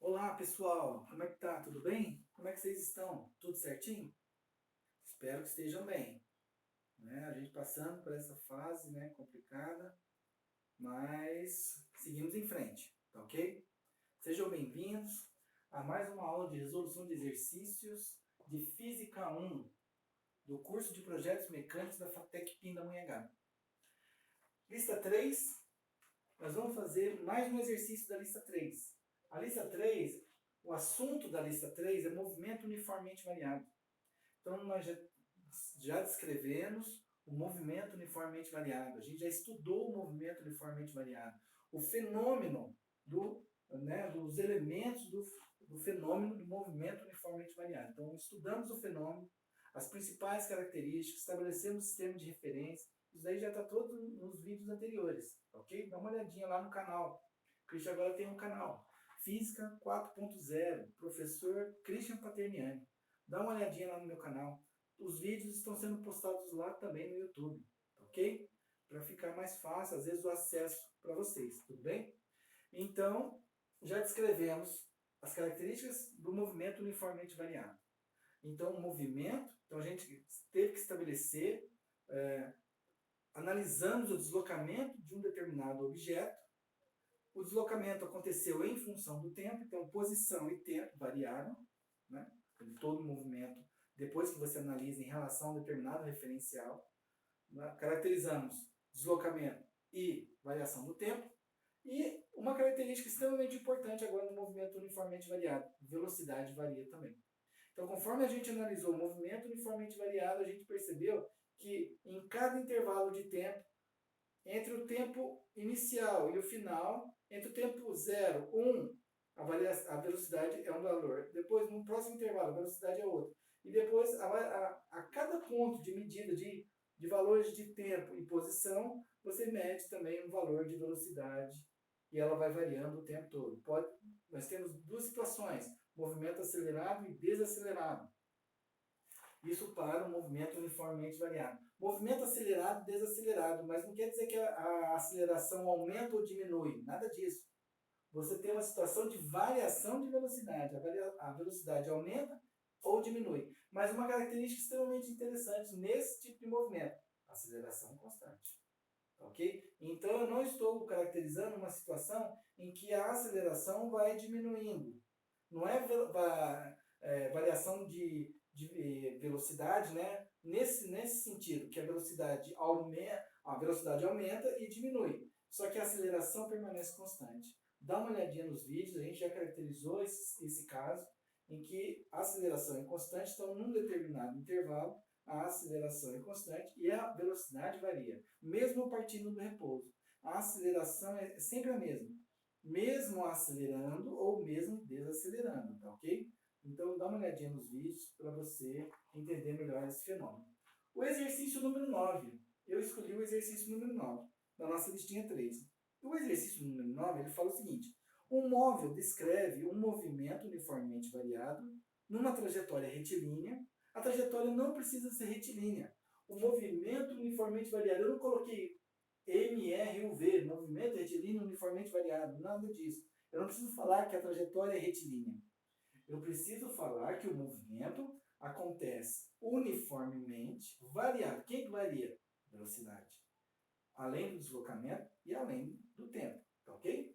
Olá pessoal, como é que tá? Tudo bem? Como é que vocês estão? Tudo certinho? Espero que estejam bem. Né? A gente passando por essa fase, né, complicada, mas seguimos em frente, tá ok? Sejam bem-vindos a mais uma aula de resolução de exercícios de Física 1 do curso de Projetos Mecânicos da FATEC Pindamonhangaba. Lista 3. Nós vamos fazer mais um exercício da lista 3. A lista 3, o assunto da lista 3 é movimento uniformemente variado. Então, nós já descrevemos o movimento uniformemente variado. A gente já estudou o movimento uniformemente variado. O fenômeno dos elementos do fenômeno do movimento uniformemente variado. Então, estudamos o fenômeno, as principais características, estabelecemos o sistema de referência. Isso daí já está todo nos vídeos anteriores, ok? Dá uma olhadinha lá no canal. O Christian agora tem um canal. Física 4.0, professor Christian Paterniani. Dá uma olhadinha lá no meu canal. Os vídeos estão sendo postados lá também no YouTube, ok? Para ficar mais fácil, às vezes, o acesso para vocês, tudo bem? Então, já descrevemos as características do movimento uniformemente variado. Então, o movimento, então a gente teve que estabelecer, analisamos o deslocamento de um determinado objeto. O deslocamento aconteceu em função do tempo, então posição e tempo variaram, né? Todo movimento, depois que você analisa em relação a um determinado referencial, né? Caracterizamos deslocamento e variação do tempo. E uma característica extremamente importante agora no movimento uniformemente variado, velocidade varia também. Então, conforme a gente analisou o movimento uniformemente variado, a gente percebeu que em cada intervalo de tempo, entre o tempo inicial e o final, entre o tempo 0 e 1, a velocidade é um valor. Depois, no próximo intervalo, a velocidade é outro. E depois, a cada ponto de medida de valores de tempo e posição, você mede também um valor de velocidade e ela vai variando o tempo todo. Nós temos duas situações, movimento acelerado e desacelerado. Isso para o movimento uniformemente variado. Movimento acelerado e desacelerado, mas não quer dizer que a aceleração aumenta ou diminui, nada disso. Você tem uma situação de variação de velocidade. A velocidade aumenta ou diminui. Mas uma característica extremamente interessante nesse tipo de movimento, aceleração constante. Ok? Então eu não estou caracterizando uma situação em que a aceleração vai diminuindo. Não é variação de velocidade, né? Nesse sentido, que a velocidade aumenta e diminui. Só que a aceleração permanece constante. Dá uma olhadinha nos vídeos, a gente já caracterizou esse caso em que a aceleração é constante, então num determinado intervalo a aceleração é constante e a velocidade varia, mesmo partindo do repouso. A aceleração é sempre a mesma, mesmo acelerando ou mesmo desacelerando, tá ok? Então dá uma olhadinha nos vídeos para você entender melhor esse fenômeno. O exercício número 9. Eu escolhi o exercício número 9, da nossa listinha 3. O exercício número 9 ele fala o seguinte: um móvel descreve um movimento uniformemente variado numa trajetória retilínea. A trajetória não precisa ser retilínea. O movimento uniformemente variado, eu não coloquei MRUV, movimento retilíneo uniformemente variado, nada disso. Eu não preciso falar que a trajetória é retilínea. Eu preciso falar que o movimento acontece uniformemente variado. Quem que varia? Velocidade. Além do deslocamento e além do tempo, tá ok?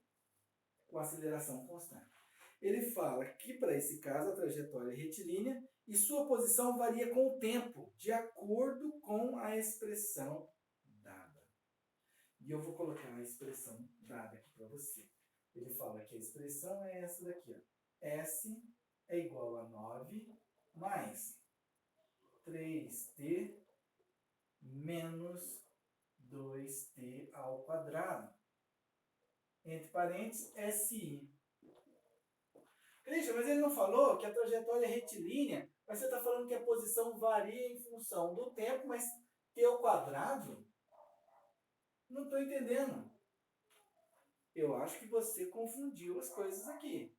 Com aceleração constante. Ele fala que para esse caso a trajetória é retilínea e sua posição varia com o tempo, de acordo com a expressão dada. E eu vou colocar a expressão dada aqui para você. Ele fala que a expressão é essa daqui, ó. S é igual a 9 mais 3t menos 2t ao quadrado. Entre parênteses, SI. Christian, mas ele não falou que a trajetória é retilínea, mas você está falando que a posição varia em função do tempo, mas t ao quadrado? Não estou entendendo. Eu acho que você confundiu as coisas aqui.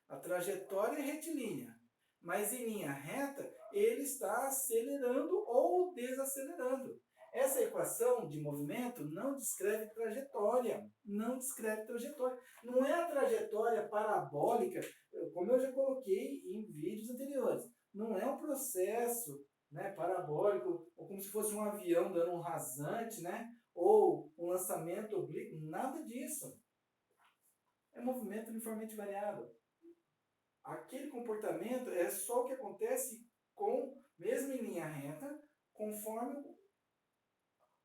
A trajetória é retilínea, mas em linha reta ele está acelerando ou desacelerando. Essa equação de movimento não descreve trajetória. Não descreve trajetória. Não é a trajetória parabólica como eu já coloquei em vídeos anteriores, não é um processo, né, parabólico, ou como se fosse um avião dando um rasante, né, ou um lançamento oblíquo, nada disso. É movimento uniformemente variável. Aquele comportamento é só o que acontece mesmo em linha reta, conforme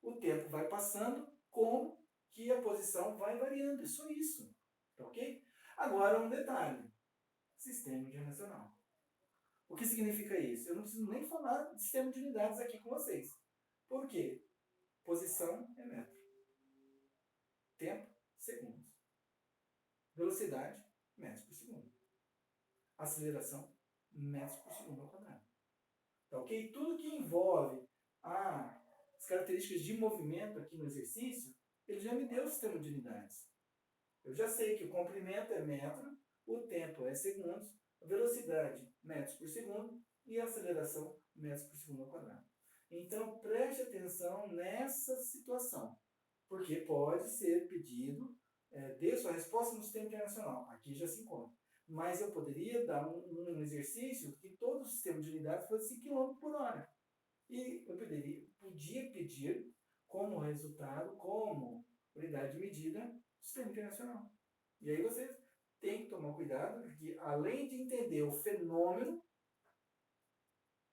o tempo vai passando, como que a posição vai variando. É só isso. Tá ok? Agora um detalhe. Sistema internacional. O que significa isso? Eu não preciso nem falar de sistema de unidades aqui com vocês. Por quê? Posição é metro. Tempo, segundos. Velocidade, metros por segundo. Aceleração, metros por segundo ao quadrado. Tá ok? Tudo que envolve as características de movimento aqui no exercício, ele já me deu o sistema de unidades. Eu já sei que o comprimento é metro, o tempo é segundos, a velocidade, metros por segundo, e a aceleração, metros por segundo ao quadrado. Então, preste atenção nessa situação, porque pode ser pedido, dê sua resposta no sistema internacional. Aqui já se encontra. Mas eu poderia dar um exercício que todo o sistema de unidades fosse 5 km por hora. E eu podia pedir como resultado, como unidade de medida, o sistema internacional. E aí você tem que tomar cuidado, porque além de entender o fenômeno,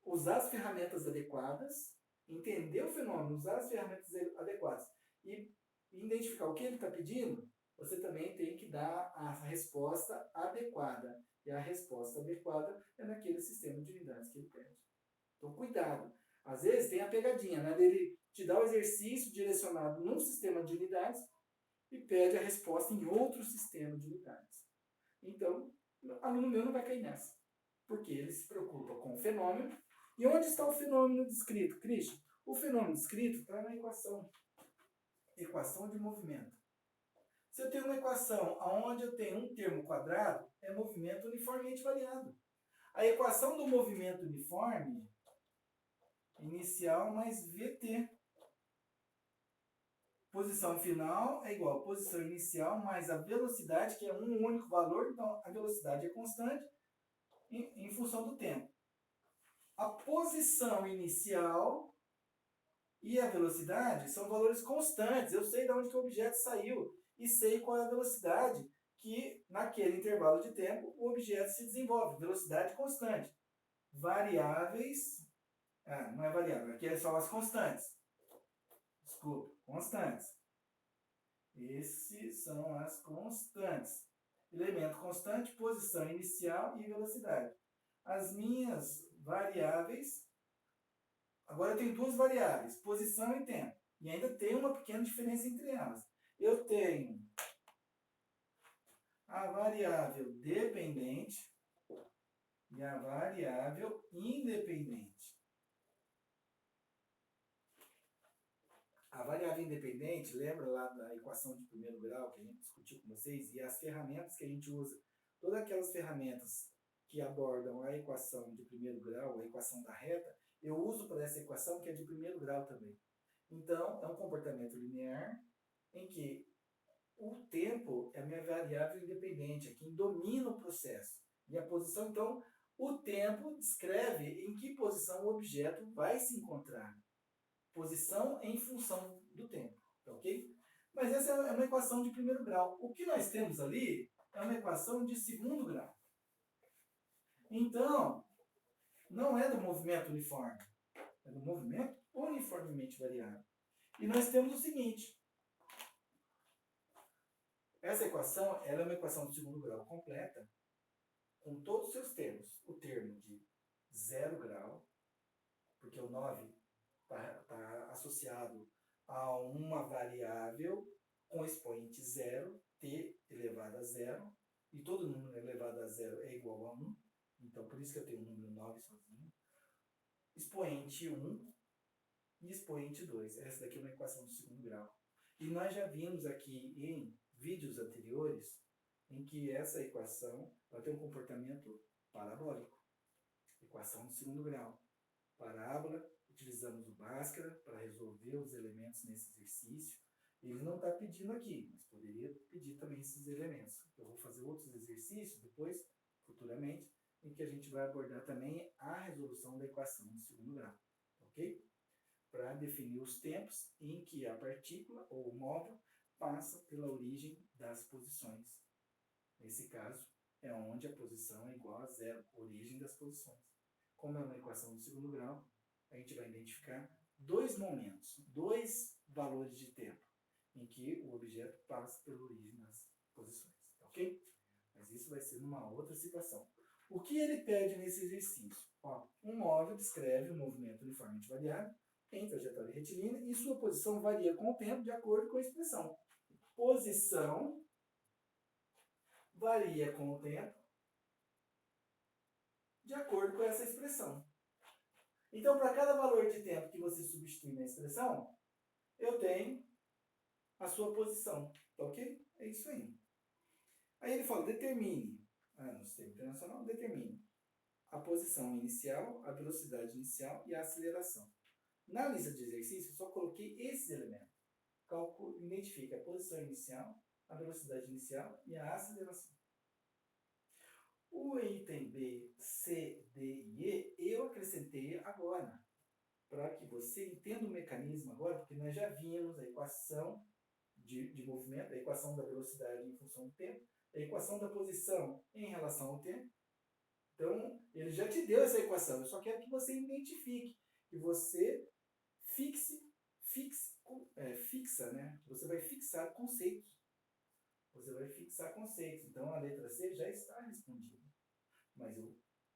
usar as ferramentas adequadas, entender o fenômeno, usar as ferramentas adequadas e identificar o que ele está pedindo, você também tem que dar a resposta adequada. E a resposta adequada é naquele sistema de unidades que ele pede. Então, cuidado. Às vezes tem a pegadinha, né, dele te dar o exercício direcionado num sistema de unidades e pede a resposta em outro sistema de unidades. Então, o aluno meu não vai cair nessa. Porque ele se preocupa com o fenômeno. E onde está o fenômeno descrito, Christian? O fenômeno descrito está na equação. Equação de movimento. Se eu tenho uma equação onde eu tenho um termo quadrado, é movimento uniformemente variado. A equação do movimento uniforme, inicial mais VT. Posição final é igual a posição inicial mais a velocidade, que é um único valor, então a velocidade é constante em função do tempo. A posição inicial e a velocidade são valores constantes. Eu sei de onde que o objeto saiu e sei qual é a velocidade que, naquele intervalo de tempo, o objeto se desenvolve. Velocidade constante. Variáveis... não é variável, aqui são as constantes. Desculpa, constantes. Esses são as constantes. Elemento constante, posição inicial e velocidade. As minhas variáveis... Agora eu tenho duas variáveis, posição e tempo. E ainda tem uma pequena diferença entre elas. Eu tenho a variável dependente e a variável independente. A variável independente, lembra lá da equação de primeiro grau que a gente discutiu com vocês? E as ferramentas que a gente usa, todas aquelas ferramentas que abordam a equação de primeiro grau, a equação da reta, eu uso para essa equação que é de primeiro grau também. Então, é um comportamento linear em que o tempo é a minha variável independente, é quem domina o processo. E a posição, então, o tempo descreve em que posição o objeto vai se encontrar. Posição em função do tempo, tá ok? Mas essa é uma equação de primeiro grau. O que nós temos ali é uma equação de segundo grau. Então, não é do movimento uniforme, é do movimento uniformemente variável. E nós temos o seguinte. Essa equação ela é uma equação de segundo grau completa, com todos os seus termos. O termo de 0 grau, porque o 9 está associado a uma variável com expoente 0, t elevado a 0, e todo número elevado a 0 é igual a 1, então por isso que eu tenho o número 9 sozinho. Expoente 1 e expoente 2. Essa daqui é uma equação de segundo grau. E nós já vimos aqui em vídeos anteriores em que essa equação ela tem um comportamento parabólico. Equação de segundo grau. Parábola, utilizamos o Bhaskara para resolver os elementos nesse exercício. Ele não está pedindo aqui, mas poderia pedir também esses elementos. Eu vou fazer outros exercícios depois futuramente, em que a gente vai abordar também a resolução da equação de segundo grau, ok? Para definir os tempos em que a partícula ou o móvel passa pela origem das posições. Nesse caso, é onde a posição é igual a zero, origem das posições. Como é uma equação de segundo grau, a gente vai identificar dois momentos, dois valores de tempo em que o objeto passa pela origem das posições, ok? Mas isso vai ser numa outra situação. O que ele pede nesse exercício? Ó, um móvel descreve um movimento uniformemente variável em trajetória retilínea e sua posição varia com o tempo de acordo com a expressão. Posição varia com o tempo de acordo com essa expressão. Então, para cada valor de tempo que você substitui na expressão, eu tenho a sua posição, tá ok? É isso aí. Aí ele fala, determine, no sistema internacional, determine a posição inicial, a velocidade inicial e a aceleração. Na lista de exercícios, eu só coloquei esses elementos. Identifique a posição inicial, a velocidade inicial e a aceleração. O item B, C, D e E, eu acrescentei agora, para que você entenda o mecanismo agora, porque nós já vimos a equação de movimento, a equação da velocidade em função do tempo, a equação da posição em relação ao tempo. Então, ele já te deu essa equação, eu só quero que você identifique, que você fixa, né? Você vai fixar conceitos. Você vai fixar conceitos. Então, a letra C já está respondida. Mas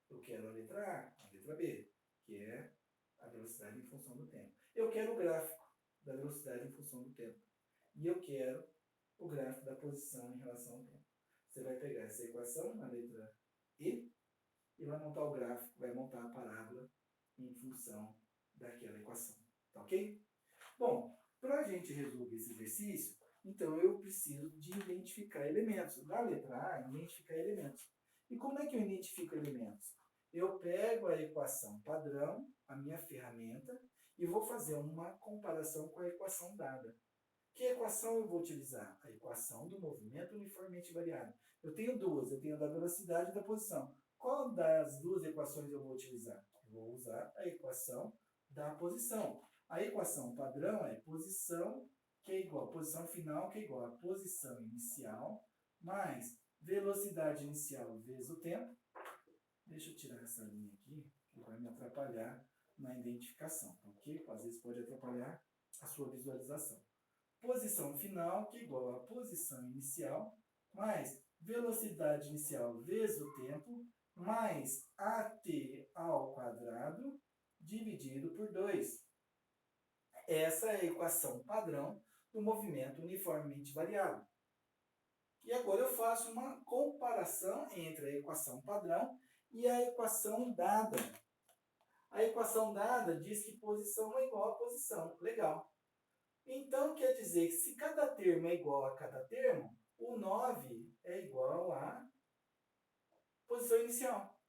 eu quero a letra A, a letra B, que é a velocidade em função do tempo. Eu quero o gráfico da velocidade em função do tempo. E eu quero o gráfico da posição em relação ao tempo. Você vai pegar essa equação, na letra E, e vai montar o gráfico, vai montar a parábola em função daquela equação. Tá ok? Bom, para a gente resolver esse exercício, então eu preciso de identificar elementos. Na letra A, identificar elementos. E como é que eu identifico elementos? Eu pego a equação padrão, a minha ferramenta, e vou fazer uma comparação com a equação dada. Que equação eu vou utilizar? A equação do movimento uniformemente variável. Eu tenho duas, eu tenho a da velocidade e da posição. Qual das duas equações eu vou utilizar? Eu vou usar a equação da posição. A equação padrão é posição, que é igual a posição final, que é igual a posição inicial, mais velocidade inicial vezes o tempo. Deixa eu tirar essa linha aqui, que vai me atrapalhar na identificação, ok? Às vezes pode atrapalhar a sua visualização. Posição final, que é igual a posição inicial, mais velocidade inicial vezes o tempo, mais AT ao quadrado, dividido por 2. Essa é a equação padrão do movimento uniformemente variável. E agora eu faço uma comparação entre a equação padrão e a equação dada. A equação dada diz que posição é igual a posição. Legal. Então, quer dizer que se cada termo é igual a cada termo, o 9 é igual a posição inicial.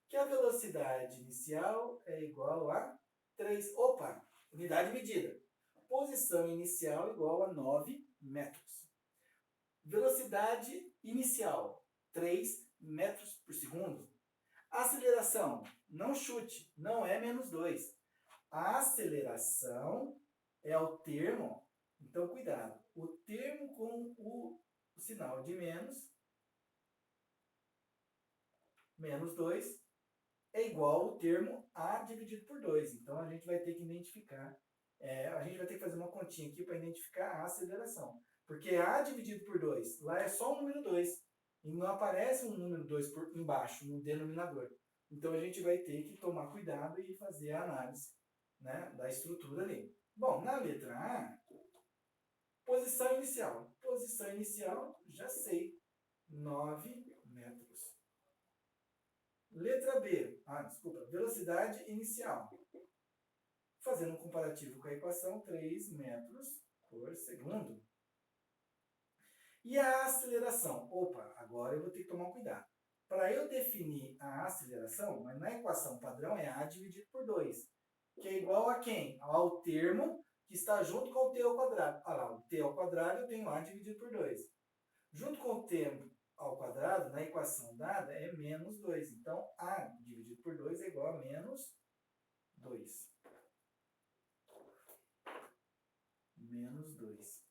Que a velocidade inicial é igual a 3. Opa, unidade medida. Posição inicial igual a 9 metros. Velocidade inicial, 3 metros por segundo. Aceleração, não chute, não é menos 2. A aceleração é o termo, então cuidado, o termo com o sinal de menos 2, é igual ao termo A dividido por 2. Então a gente vai ter que identificar, a gente vai ter que fazer uma continha aqui para identificar a aceleração. Porque A dividido por 2, lá é só o número 2. E não aparece um número 2 por embaixo, no denominador. Então a gente vai ter que tomar cuidado e fazer a análise, né, da estrutura ali. Bom, na letra A, posição inicial. Posição inicial, já sei, 9 metros. Letra B, velocidade inicial. Fazendo um comparativo com a equação, 3 metros por segundo. E a aceleração? Opa, agora eu vou ter que tomar cuidado. Para eu definir a aceleração, mas na equação padrão é A dividido por 2, que é igual a quem? Ao termo que está junto com o t ao quadrado. Ah lá, o t ao quadrado eu tenho A dividido por 2. Junto com o termo ao quadrado, na equação dada, é menos 2. Então, A dividido por 2 é igual a menos 2. Menos 2.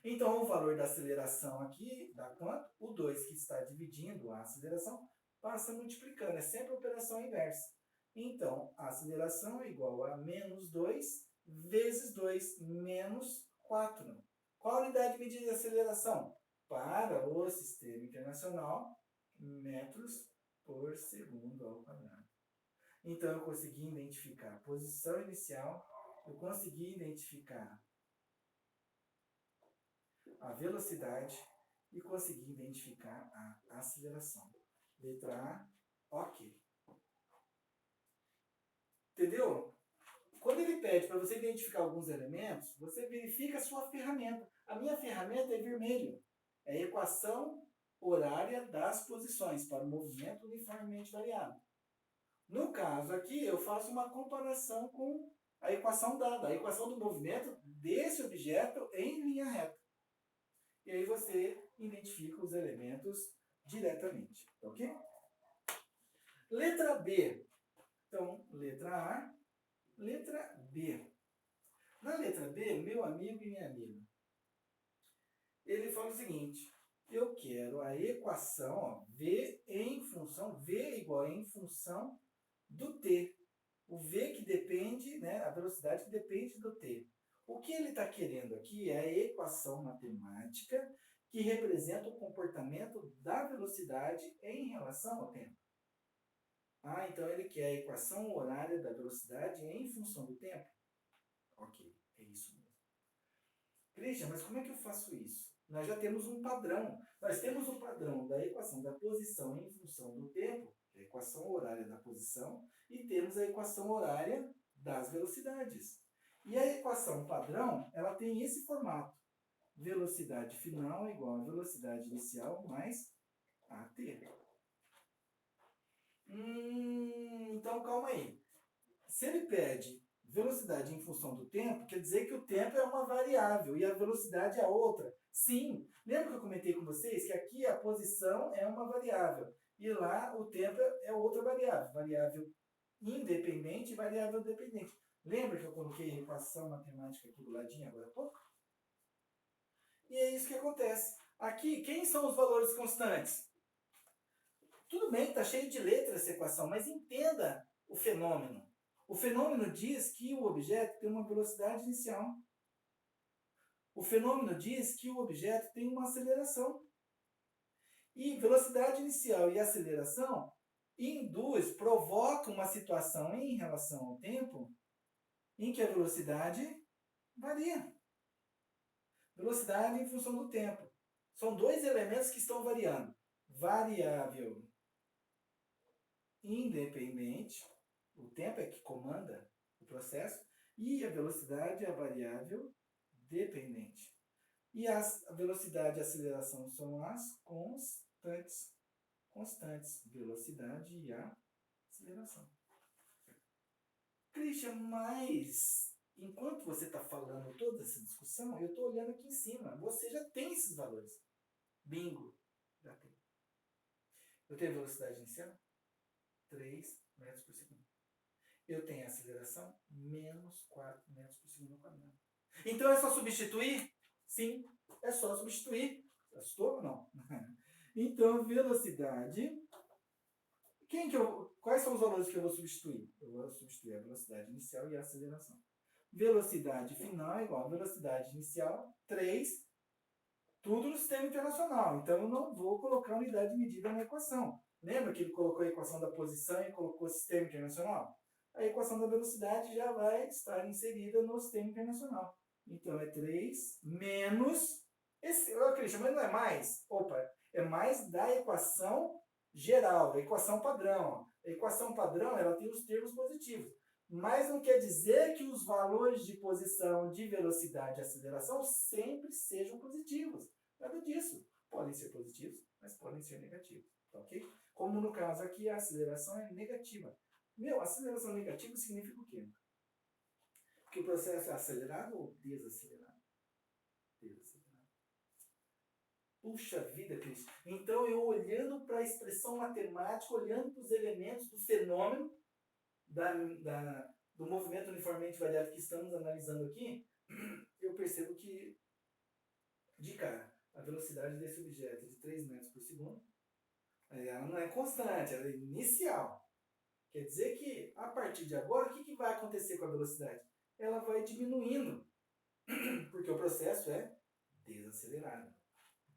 Então, o valor da aceleração aqui dá quanto? O 2 que está dividindo a aceleração passa multiplicando. É sempre operação inversa. Então, a aceleração é igual a menos 2 vezes 2, menos 4. Qual a unidade de medida de aceleração? Para o sistema internacional, metros por segundo ao quadrado. Então, eu consegui identificar a posição inicial, eu consegui identificar a velocidade e consegui identificar a aceleração. Letra A, ok. Entendeu? Quando ele pede para você identificar alguns elementos, você verifica a sua ferramenta. A minha ferramenta é vermelho. É a equação horária das posições para o movimento uniformemente variável. No caso aqui, eu faço uma comparação com a equação dada, a equação do movimento desse objeto em linha reta. E aí você identifica os elementos diretamente, tá ok? Letra B. Então, letra A, letra B. Na letra B, meu amigo e minha amiga, ele fala o seguinte, eu quero a equação, ó, V em função, V igual a em função do T. O V que depende, né, a velocidade que depende do T. O que ele está querendo aqui é a equação matemática que representa o comportamento da velocidade em relação ao tempo. Ah, então ele quer a equação horária da velocidade em função do tempo? Ok, é isso mesmo. Christian, mas como é que eu faço isso? Nós já temos um padrão. Nós temos o padrão da equação da posição em função do tempo, que é a equação horária da posição, e temos a equação horária das velocidades. E a equação padrão, ela tem esse formato. Velocidade final é igual a velocidade inicial mais AT. Então, calma aí. Se ele pede velocidade em função do tempo, quer dizer que o tempo é uma variável e a velocidade é outra. Sim, lembra que eu comentei com vocês que aqui a posição é uma variável e lá o tempo é outra variável. Variável independente e variável dependente. Lembra que eu coloquei a equação matemática aqui do ladinho agora há pouco? E é isso que acontece. Aqui, quem são os valores constantes? Tudo bem que está cheio de letras essa equação, mas entenda o fenômeno. O fenômeno diz que o objeto tem uma velocidade inicial. O fenômeno diz que o objeto tem uma aceleração. E velocidade inicial e aceleração provocam uma situação em relação ao tempo em que a velocidade varia. Velocidade em função do tempo. São dois elementos que estão variando. Variável independente, o tempo é que comanda o processo, e a velocidade é a variável dependente. E a velocidade e a aceleração são as constantes. Constantes, velocidade e a aceleração. Christian, mas enquanto você está falando toda essa discussão, eu estou olhando aqui em cima. Você já tem esses valores. Bingo, já tem. Eu tenho velocidade inicial? 3 metros por segundo. Eu tenho a aceleração? Menos 4 metros por segundo ao quadrado. Então é só substituir? Sim, é só substituir. Assustou ou não? Então, velocidade. Quais são os valores que eu vou substituir? Eu vou substituir a velocidade inicial e a aceleração. Velocidade final é igual a velocidade inicial, 3, tudo no sistema internacional. Então, eu não vou colocar unidade de medida na equação. Lembra que ele colocou a equação da posição e colocou o sistema internacional? A equação da velocidade já vai estar inserida no sistema internacional. Então, é 3 menos... Christian, mas não é mais? Opa, é mais da equação geral, a equação padrão. A equação padrão ela tem os termos positivos. Mas não quer dizer que os valores de posição, de velocidade e aceleração sempre sejam positivos. Nada disso. Podem ser positivos, mas podem ser negativos. Tá ok? Como no caso aqui, a aceleração é negativa. Aceleração negativa significa o quê? Que o processo é acelerado ou desacelerado? Desacelerado. Puxa vida, Cris. Então, eu olhando para a expressão matemática, olhando para os elementos do fenômeno do movimento uniformemente variado que estamos analisando aqui, eu percebo que, de cara, a velocidade desse objeto é de 3 metros por segundo. Ela não é constante, ela é inicial. Quer dizer que, a partir de agora, o que vai acontecer com a velocidade? Ela vai diminuindo, porque o processo é desacelerado.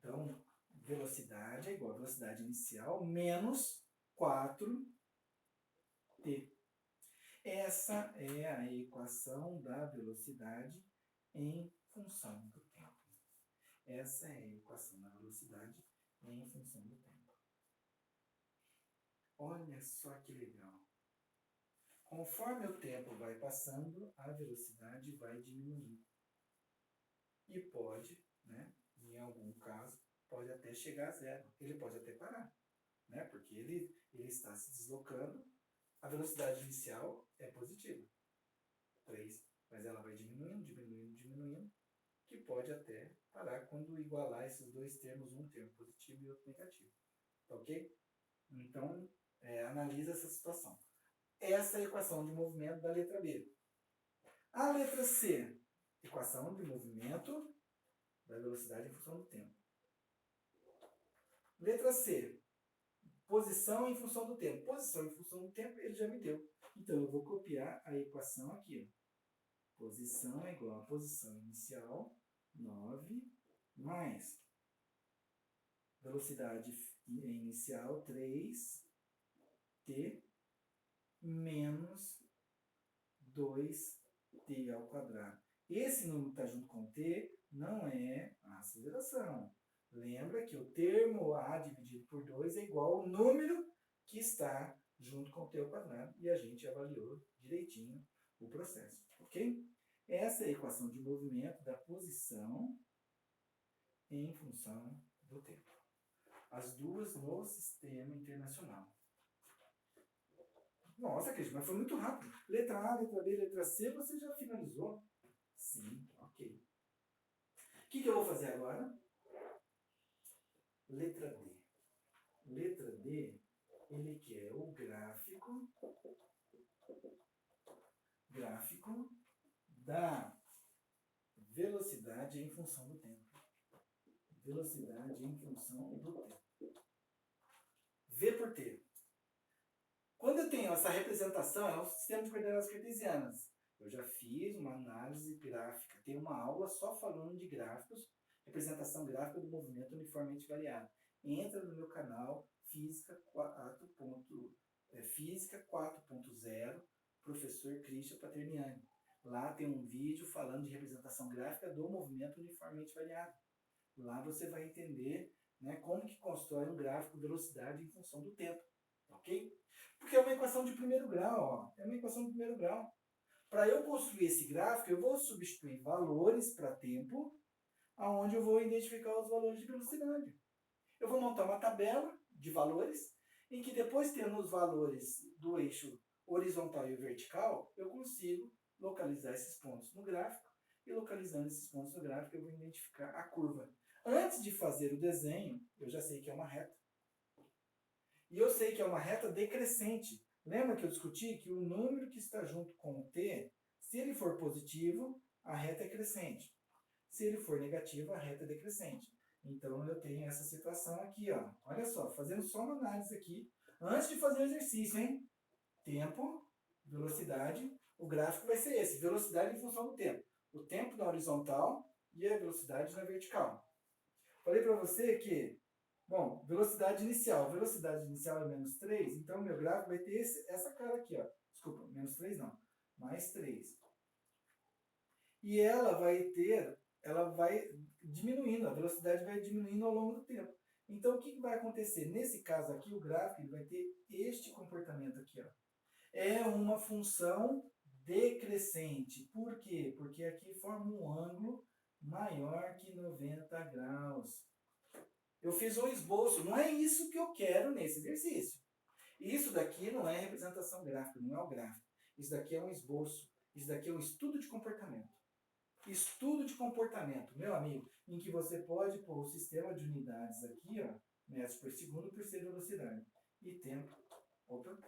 Então, velocidade é igual a velocidade inicial menos 4t. Essa é a equação da velocidade em função do tempo. Essa é a equação da velocidade em função do tempo. Olha só que legal. Conforme o tempo vai passando, a velocidade vai diminuindo. E pode, né, em algum caso, pode até chegar a zero. Ele pode até parar, né, porque ele está se deslocando. A velocidade inicial é positiva, 3, mas ela vai diminuindo, diminuindo, diminuindo, que pode até parar quando igualar esses dois termos, um termo positivo e outro negativo. Tá ok? Então, analisa essa situação. Essa é a equação de movimento da letra B. A letra C, equação de movimento da velocidade em função do tempo. Letra C, posição em função do tempo. Posição em função do tempo, ele já me deu. Então, eu vou copiar a equação aqui. Posição é igual a posição inicial, 9, mais velocidade inicial, 3t, menos 2t ao quadrado. Esse número que está junto com t não é a aceleração. Lembra que o termo a dividido por 2 é igual ao número que está junto com t ao quadrado. E a gente avaliou direitinho o processo, ok? Essa é a equação de movimento da posição em função do tempo. As duas no sistema internacional. Nossa, Cris, mas foi muito rápido. Letra A, letra B, letra C, você já finalizou? Sim, ok. O que eu vou fazer agora? Letra D. Letra D, ele quer o gráfico da velocidade em função do tempo. Velocidade em função do tempo. V por T. Quando eu tenho essa representação, é um sistema de coordenadas cartesianas. Eu já fiz uma análise gráfica. Tem uma aula só falando de gráficos, representação gráfica do movimento uniformemente variado. Entra no meu canal Física 4.0, professor Christian Paterniani. Lá tem um vídeo falando de representação gráfica do movimento uniformemente variado. Lá você vai entender, né, como que constrói um gráfico de velocidade em função do tempo. Ok? Porque é uma equação de primeiro grau. Ó. É uma equação de primeiro grau. Para eu construir esse gráfico, eu vou substituir valores para tempo, onde eu vou identificar os valores de velocidade. Eu vou montar uma tabela de valores, em que depois, tendo os valores do eixo horizontal e vertical, eu consigo localizar esses pontos no gráfico, e localizando esses pontos no gráfico, eu vou identificar a curva. Antes de fazer o desenho, eu já sei que é uma reta. E eu sei que é uma reta decrescente. Lembra que eu discuti que o número que está junto com o t, se ele for positivo, a reta é crescente. Se ele for negativo, a reta é decrescente. Então, eu tenho essa situação aqui, ó. Olha só, fazendo só uma análise aqui, antes de fazer o exercício, hein? Tempo, velocidade, o gráfico vai ser esse, velocidade em função do tempo. O tempo na horizontal e a velocidade na vertical. Falei para você que, bom, velocidade inicial é menos 3, então meu gráfico vai ter essa cara aqui, ó. Desculpa, menos 3 não, mais 3. E ela vai diminuindo, a velocidade vai diminuindo ao longo do tempo. Então, o que vai acontecer? Nesse caso aqui, o gráfico ele vai ter este comportamento aqui, ó. É uma função decrescente. Por quê? Porque aqui forma um ângulo maior que 90 graus. Eu fiz um esboço, não é isso que eu quero nesse exercício. Isso daqui não é representação gráfica, não é o gráfico. Isso daqui é um esboço, isso daqui é um estudo de comportamento. Estudo de comportamento, meu amigo, em que você pode pôr o sistema de unidades aqui, ó, metros por segundo por ser velocidade. E tempo,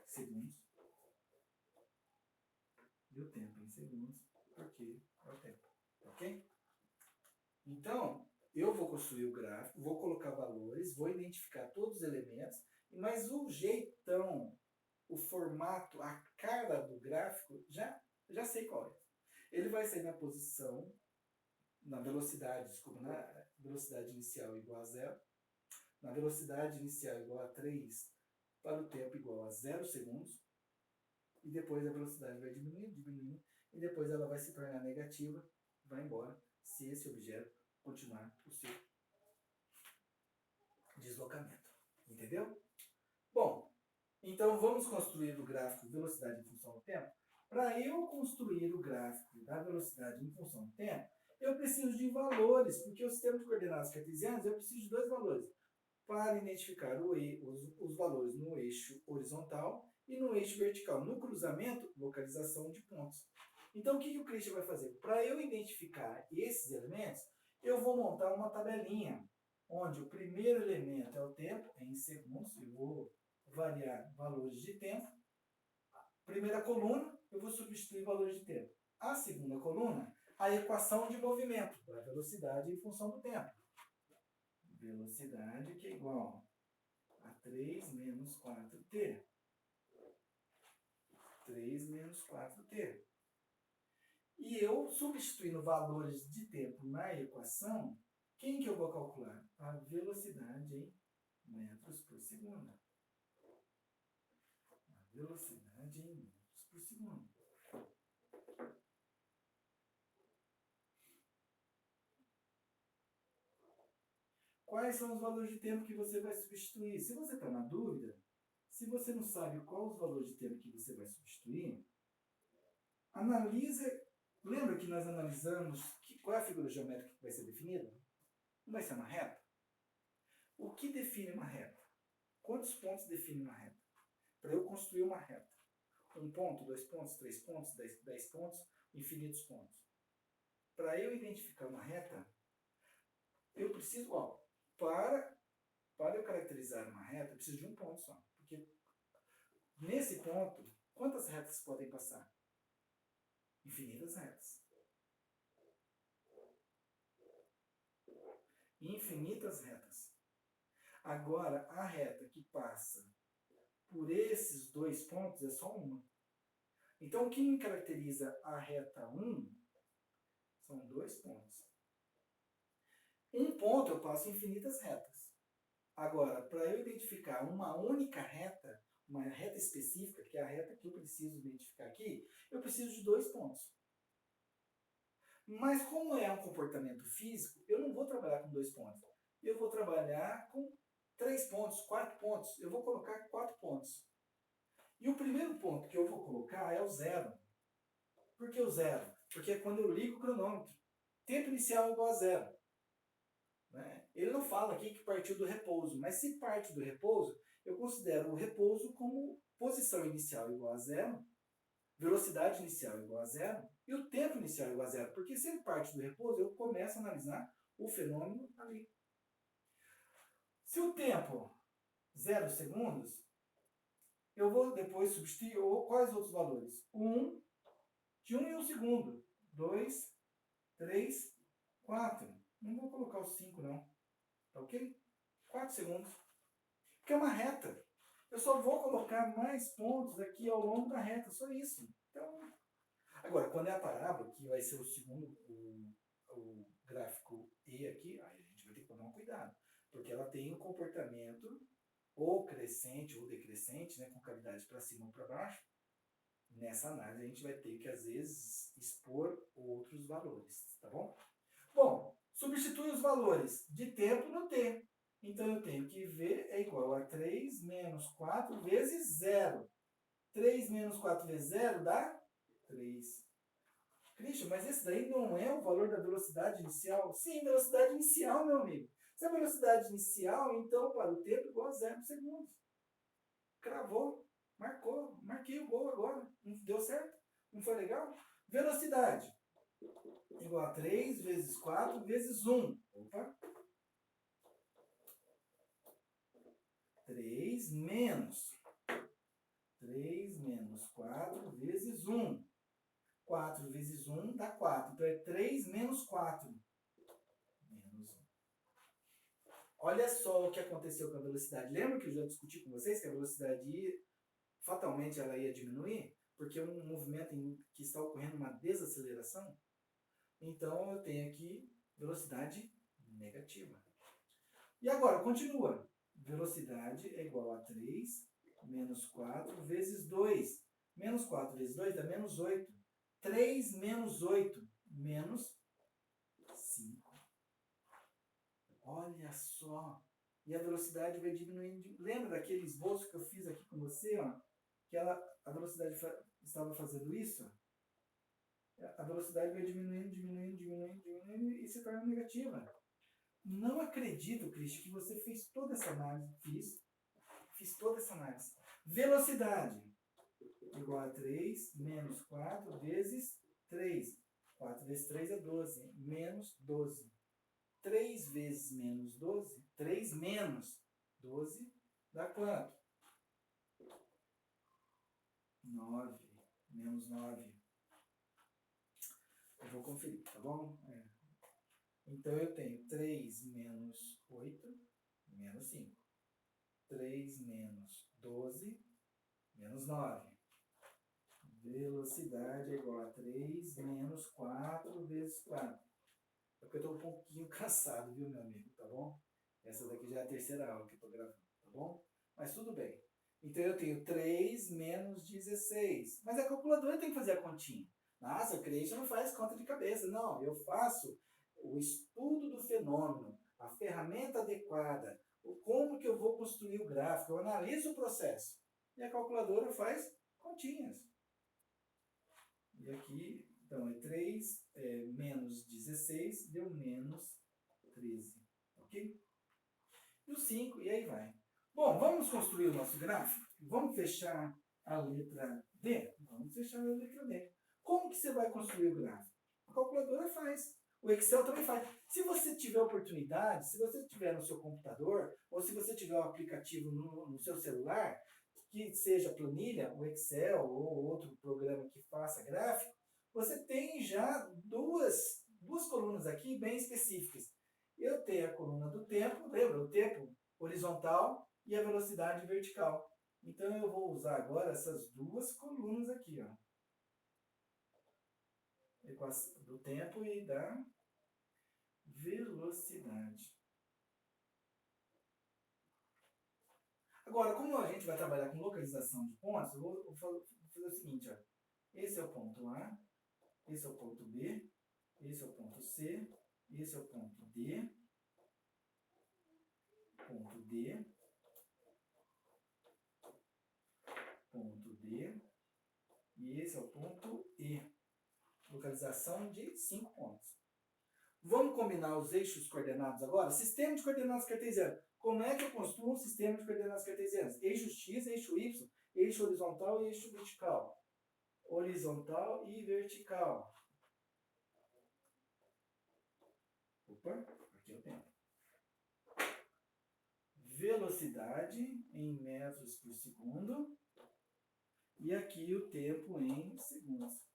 segundos. E o tempo em segundos, porque é o tempo. Ok? Então, eu vou construir o gráfico, vou colocar valores, vou identificar todos os elementos, mas o jeitão, o formato, a cara do gráfico, já sei qual é. Ele vai ser na posição, na velocidade, desculpa, na velocidade inicial igual a zero, na velocidade inicial igual a 3, para o tempo igual a 0 segundos, e depois a velocidade vai diminuindo, diminuindo, e depois ela vai se tornar negativa, vai embora, se esse objeto continuar o seu deslocamento. Entendeu? Bom, então vamos construir o gráfico de velocidade em função do tempo. Para eu construir o gráfico da velocidade em função do tempo, eu preciso de valores, porque o sistema de coordenadas cartesianas eu preciso de dois valores para identificar os valores no eixo horizontal e no eixo vertical. No cruzamento, localização de pontos. Então, o que o Christian vai fazer? Para eu identificar esses elementos, eu vou montar uma tabelinha, onde o primeiro elemento é o tempo, em segundos, eu vou variar valores de tempo. Primeira coluna, eu vou substituir valores de tempo. A segunda coluna, a equação de movimento, da velocidade em função do tempo. Velocidade que é igual a 3 menos 4t. 3 menos 4t. E eu, substituindo valores de tempo na equação, quem que eu vou calcular? A velocidade em metros por segundo. A velocidade em metros por segundo. Quais são os valores de tempo que você vai substituir? Se você está na dúvida, se você não sabe quais os valores de tempo que você vai substituir, analisa. Lembra que nós analisamos qual é a figura geométrica que vai ser definida? Não vai ser uma reta? O que define uma reta? Quantos pontos define uma reta? Para eu construir uma reta. 1 ponto, 2 pontos, 3 pontos, 10 pontos, infinitos pontos. Para eu identificar uma reta, eu preciso, para eu caracterizar uma reta, eu preciso de um ponto só. Porque nesse ponto, quantas retas podem passar? Infinitas retas. Infinitas retas. Agora, a reta que passa por esses dois pontos é só uma. Então, quem caracteriza a reta 1 são dois pontos. Um ponto eu passo infinitas retas. Agora, para eu identificar uma única reta, uma reta específica, que é a reta que eu preciso identificar aqui, eu preciso de dois pontos. Mas como é um comportamento físico, eu não vou trabalhar com dois pontos. Eu vou trabalhar com 3 pontos, 4 pontos. Eu vou colocar 4 pontos. E o primeiro ponto que eu vou colocar é o zero. Por que o zero? Porque é quando eu ligo o cronômetro. Tempo inicial igual a zero. Né? Ele não fala aqui que partiu do repouso, mas se parte do repouso, eu considero o repouso como posição inicial igual a zero, velocidade inicial igual a zero e o tempo inicial igual a zero. Porque se ele parte do repouso, eu começo a analisar o fenômeno ali. Se o tempo 0 segundos, eu vou depois substituir quais outros valores? 1, de 1 em 1 segundo. 2, 3, 4. Não vou colocar os 5 não. Tá ok? 4 segundos. Porque é uma reta. Eu só vou colocar mais pontos aqui ao longo da reta, só isso. Então, agora, quando é a parábola, que vai ser o segundo, o gráfico E aqui, aí a gente vai ter que tomar um cuidado. Porque ela tem um comportamento ou crescente ou decrescente, né, com cavidade para cima ou para baixo. Nessa análise a gente vai ter que, às vezes, expor outros valores, tá bom? Bom, substitui os valores de tempo no T. Então, eu tenho que V é igual a 3 menos 4 vezes 0. 3 menos 4 vezes 0 dá 3. Christian, mas esse daí não é o valor da velocidade inicial? Sim, velocidade inicial, meu amigo. Se a velocidade inicial, então, para o tempo, igual a 0 segundos. Cravou, marcou, marquei o gol agora. Não deu certo? Não foi legal? Velocidade. igual a 3 vezes 4 vezes 1. Opa! 3 menos 4 vezes 1. 4 vezes 1 dá 4. Então, é 3 menos 4. Menos 1. Olha só o que aconteceu com a velocidade. Lembra que eu já discuti com vocês que a velocidade fatalmente ela ia diminuir? Porque é um movimento que está ocorrendo uma desaceleração. Então, eu tenho aqui velocidade negativa. E agora, continua. Velocidade é igual a 3 menos 4 vezes 2. Menos 4 vezes 2 dá menos 8. 3 menos 8, menos 5. Olha só. E a velocidade vai diminuindo. Lembra daquele esboço que eu fiz aqui com você? Ó? Que a velocidade estava fazendo isso? A velocidade vai diminuindo e se torna negativa. Não acredito, Cristian, que você fez toda essa análise. Fiz toda essa análise. Velocidade igual a 3 menos 4 vezes 3. 4 vezes 3 é 12. Menos 12. 3 vezes menos 12. 3 menos 12 dá quanto? 9. Menos 9. Eu vou conferir, tá bom? Então, eu tenho 3 menos 8, menos 5. 3 menos 12, menos 9. Velocidade é igual a 3 menos 4 vezes 4. É porque eu estou um pouquinho cansado, viu, meu amigo? Tá bom? Essa daqui já é a terceira aula que eu estou gravando, tá bom? Mas tudo bem. Então, eu tenho 3 menos 16. Mas a calculadora tem que fazer a continha. Nossa, o Christian não faz conta de cabeça. Não, eu faço o estudo do fenômeno, a ferramenta adequada, como que eu vou construir o gráfico, eu analiso o processo. E a calculadora faz continhas. E aqui, então, é 3 menos 16 deu menos 13. Ok? E o 5, e aí vai. Bom, vamos construir o nosso gráfico? Vamos fechar a letra D? Vamos fechar a letra D. Como que você vai construir o gráfico? A calculadora faz. O Excel também faz. Se você tiver oportunidade, se você tiver no seu computador, ou se você tiver um aplicativo no seu celular, que seja planilha, o Excel ou outro programa que faça gráfico, você tem já duas colunas aqui bem específicas. Eu tenho a coluna do tempo, lembra? O tempo horizontal e a velocidade vertical. Então, eu vou usar agora essas duas colunas aqui, ó. Do tempo e da velocidade. Agora, como a gente vai trabalhar com localização de pontos, eu vou fazer o seguinte, ó. Esse é o ponto A, esse é o ponto B, esse é o ponto C, esse é o ponto D, ponto D, ponto D, e esse é o ponto E. Localização de 5 pontos. Vamos combinar os eixos coordenados agora? Sistema de coordenadas cartesianas. Como é que eu construo um sistema de coordenadas cartesianas? Eixo X, eixo Y, eixo horizontal e eixo vertical. Horizontal e vertical. Opa, aqui eu tenho. Velocidade em metros por segundo. E aqui o tempo em segundos.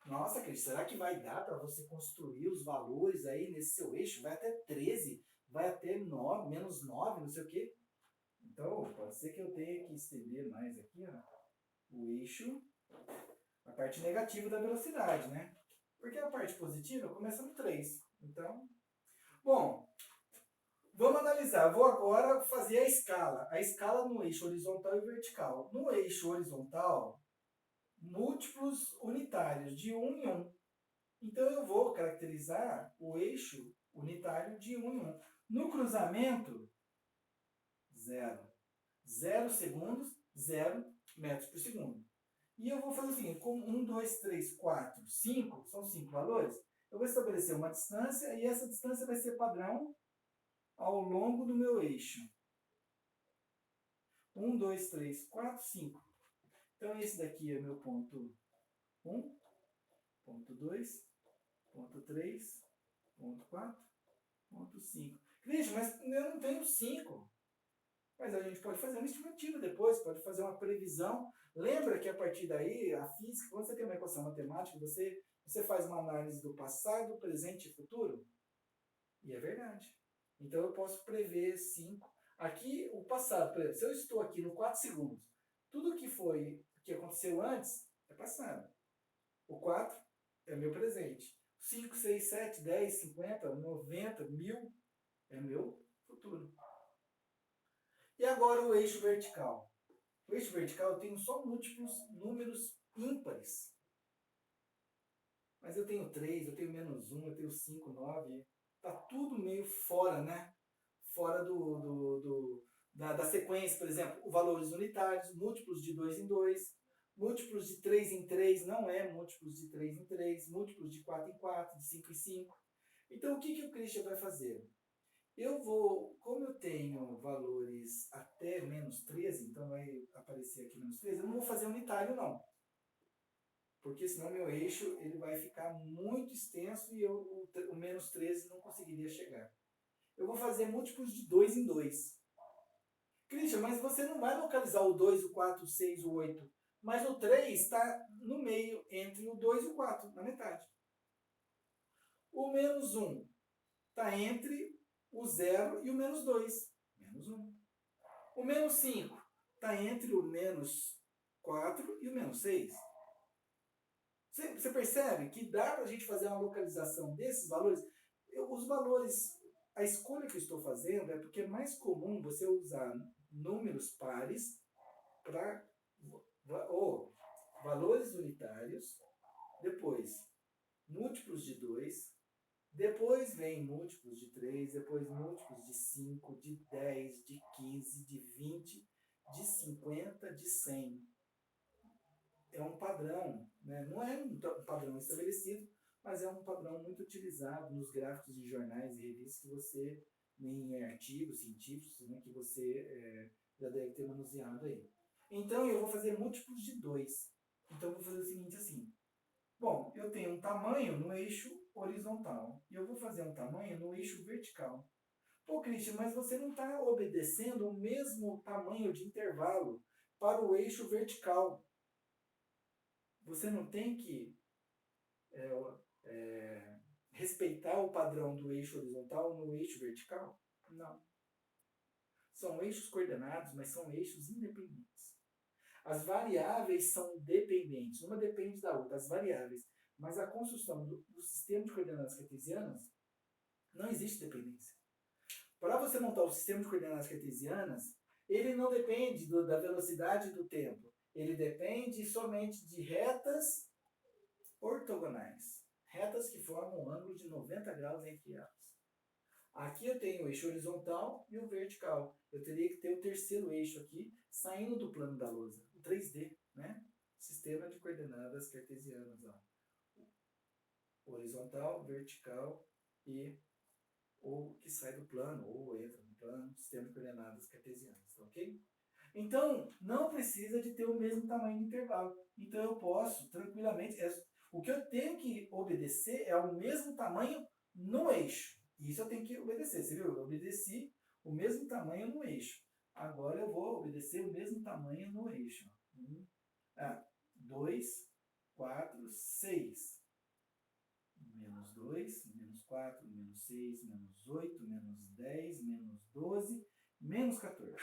Nossa, Cris, será que vai dar para você construir os valores aí nesse seu eixo? Vai até 13, vai até 9, menos 9, não sei o quê. Então, pode ser que eu tenha que estender mais aqui, ó, o eixo, a parte negativa da velocidade, né? Porque a parte positiva começa no 3. Então, bom, vamos analisar. Eu vou agora fazer a escala. A escala no eixo horizontal e vertical. No eixo horizontal, múltiplos unitários de 1 em 1. Então, eu vou caracterizar o eixo unitário de 1 em 1. No cruzamento, 0. 0 segundos, 0 metros por segundo. E eu vou fazer o seguinte, como 1, 2, 3, 4, 5, são 5 valores, eu vou estabelecer uma distância e essa distância vai ser padrão ao longo do meu eixo. 1, 2, 3, 4, 5. Então, esse daqui é meu ponto 1, ponto 2, ponto 3, ponto 4, ponto 5. Cristian, mas eu não tenho 5. Mas a gente pode fazer uma estimativa depois, pode fazer uma previsão. Lembra que a partir daí, a física, quando você tem uma equação matemática, você faz uma análise do passado, presente e futuro? E é verdade. Então eu posso prever 5. Aqui, o passado, por exemplo, se eu estou aqui no 4 segundos, tudo que aconteceu antes é passado. O 4 é meu presente. 5, 6, 7, 10, 50, 90, 1000 é meu futuro. E agora o eixo vertical. O eixo vertical eu tenho só múltiplos números ímpares. Mas eu tenho 3, eu tenho -1, eu tenho 5, 9. Tá tudo meio fora, né? Fora da sequência, por exemplo, valores unitários, múltiplos de 2 em 2, múltiplos de 3 em 3 não é múltiplos de 3 em 3, múltiplos de 4 em 4, de 5 em 5. Então o que o Christian vai fazer? Como eu tenho valores até -13, então vai aparecer aqui -13, eu não vou fazer unitário não. Porque senão meu eixo ele vai ficar muito extenso e o -13 não conseguiria chegar. Eu vou fazer múltiplos de 2 em 2. Christian, mas você não vai localizar o 2, o 4, o 6, o 8. Mas o 3 está no meio, entre o 2 e o 4, na metade. O -1 está entre o 0 e o -2. -1. O -5 está entre o -4 e o -6. Você percebe que dá para a gente fazer uma localização desses valores? Os valores, a escolha que eu estou fazendo é porque é mais comum você usar números pares para valores unitários, depois múltiplos de 2, depois vem múltiplos de 3, depois múltiplos de 5, de 10, de 15, de 20, de 50, de 100. É um padrão, né? Não é um padrão estabelecido, mas é um padrão muito utilizado nos gráficos de jornais e revistas que você, em artigos científicos, né, que você já deve ter manuseado aí. Então eu vou fazer múltiplos de 2. Então eu vou fazer o seguinte assim. Bom, eu tenho um tamanho no eixo horizontal e eu vou fazer um tamanho no eixo vertical. Pô, Christian, mas você não está obedecendo o mesmo tamanho de intervalo para o eixo vertical. Você não tem que respeitar o padrão do eixo horizontal no eixo vertical? Não. São eixos coordenados, mas são eixos independentes. As variáveis são dependentes, uma depende da outra, as variáveis. Mas a construção do sistema de coordenadas cartesianas não existe dependência. Para você montar o sistema de coordenadas cartesianas, ele não depende da velocidade do tempo. Ele depende somente de retas ortogonais. Retas que formam um ângulo de 90 graus entre elas. Aqui eu tenho o eixo horizontal e o vertical. Eu teria que ter o terceiro eixo aqui, saindo do plano da lousa. O 3D, né? Sistema de coordenadas cartesianas. Ó. Horizontal, vertical e ou que sai do plano, ou entra no plano, sistema de coordenadas cartesianas, tá ok? Então, não precisa de ter o mesmo tamanho de intervalo. Então, eu posso tranquilamente... O que eu tenho que obedecer é o mesmo tamanho no eixo. Isso eu tenho que obedecer, você viu? Eu obedeci o mesmo tamanho no eixo. Agora eu vou obedecer o mesmo tamanho no eixo. 2, 4, 6. -2, -4, -6, -8, -10, -12, -14.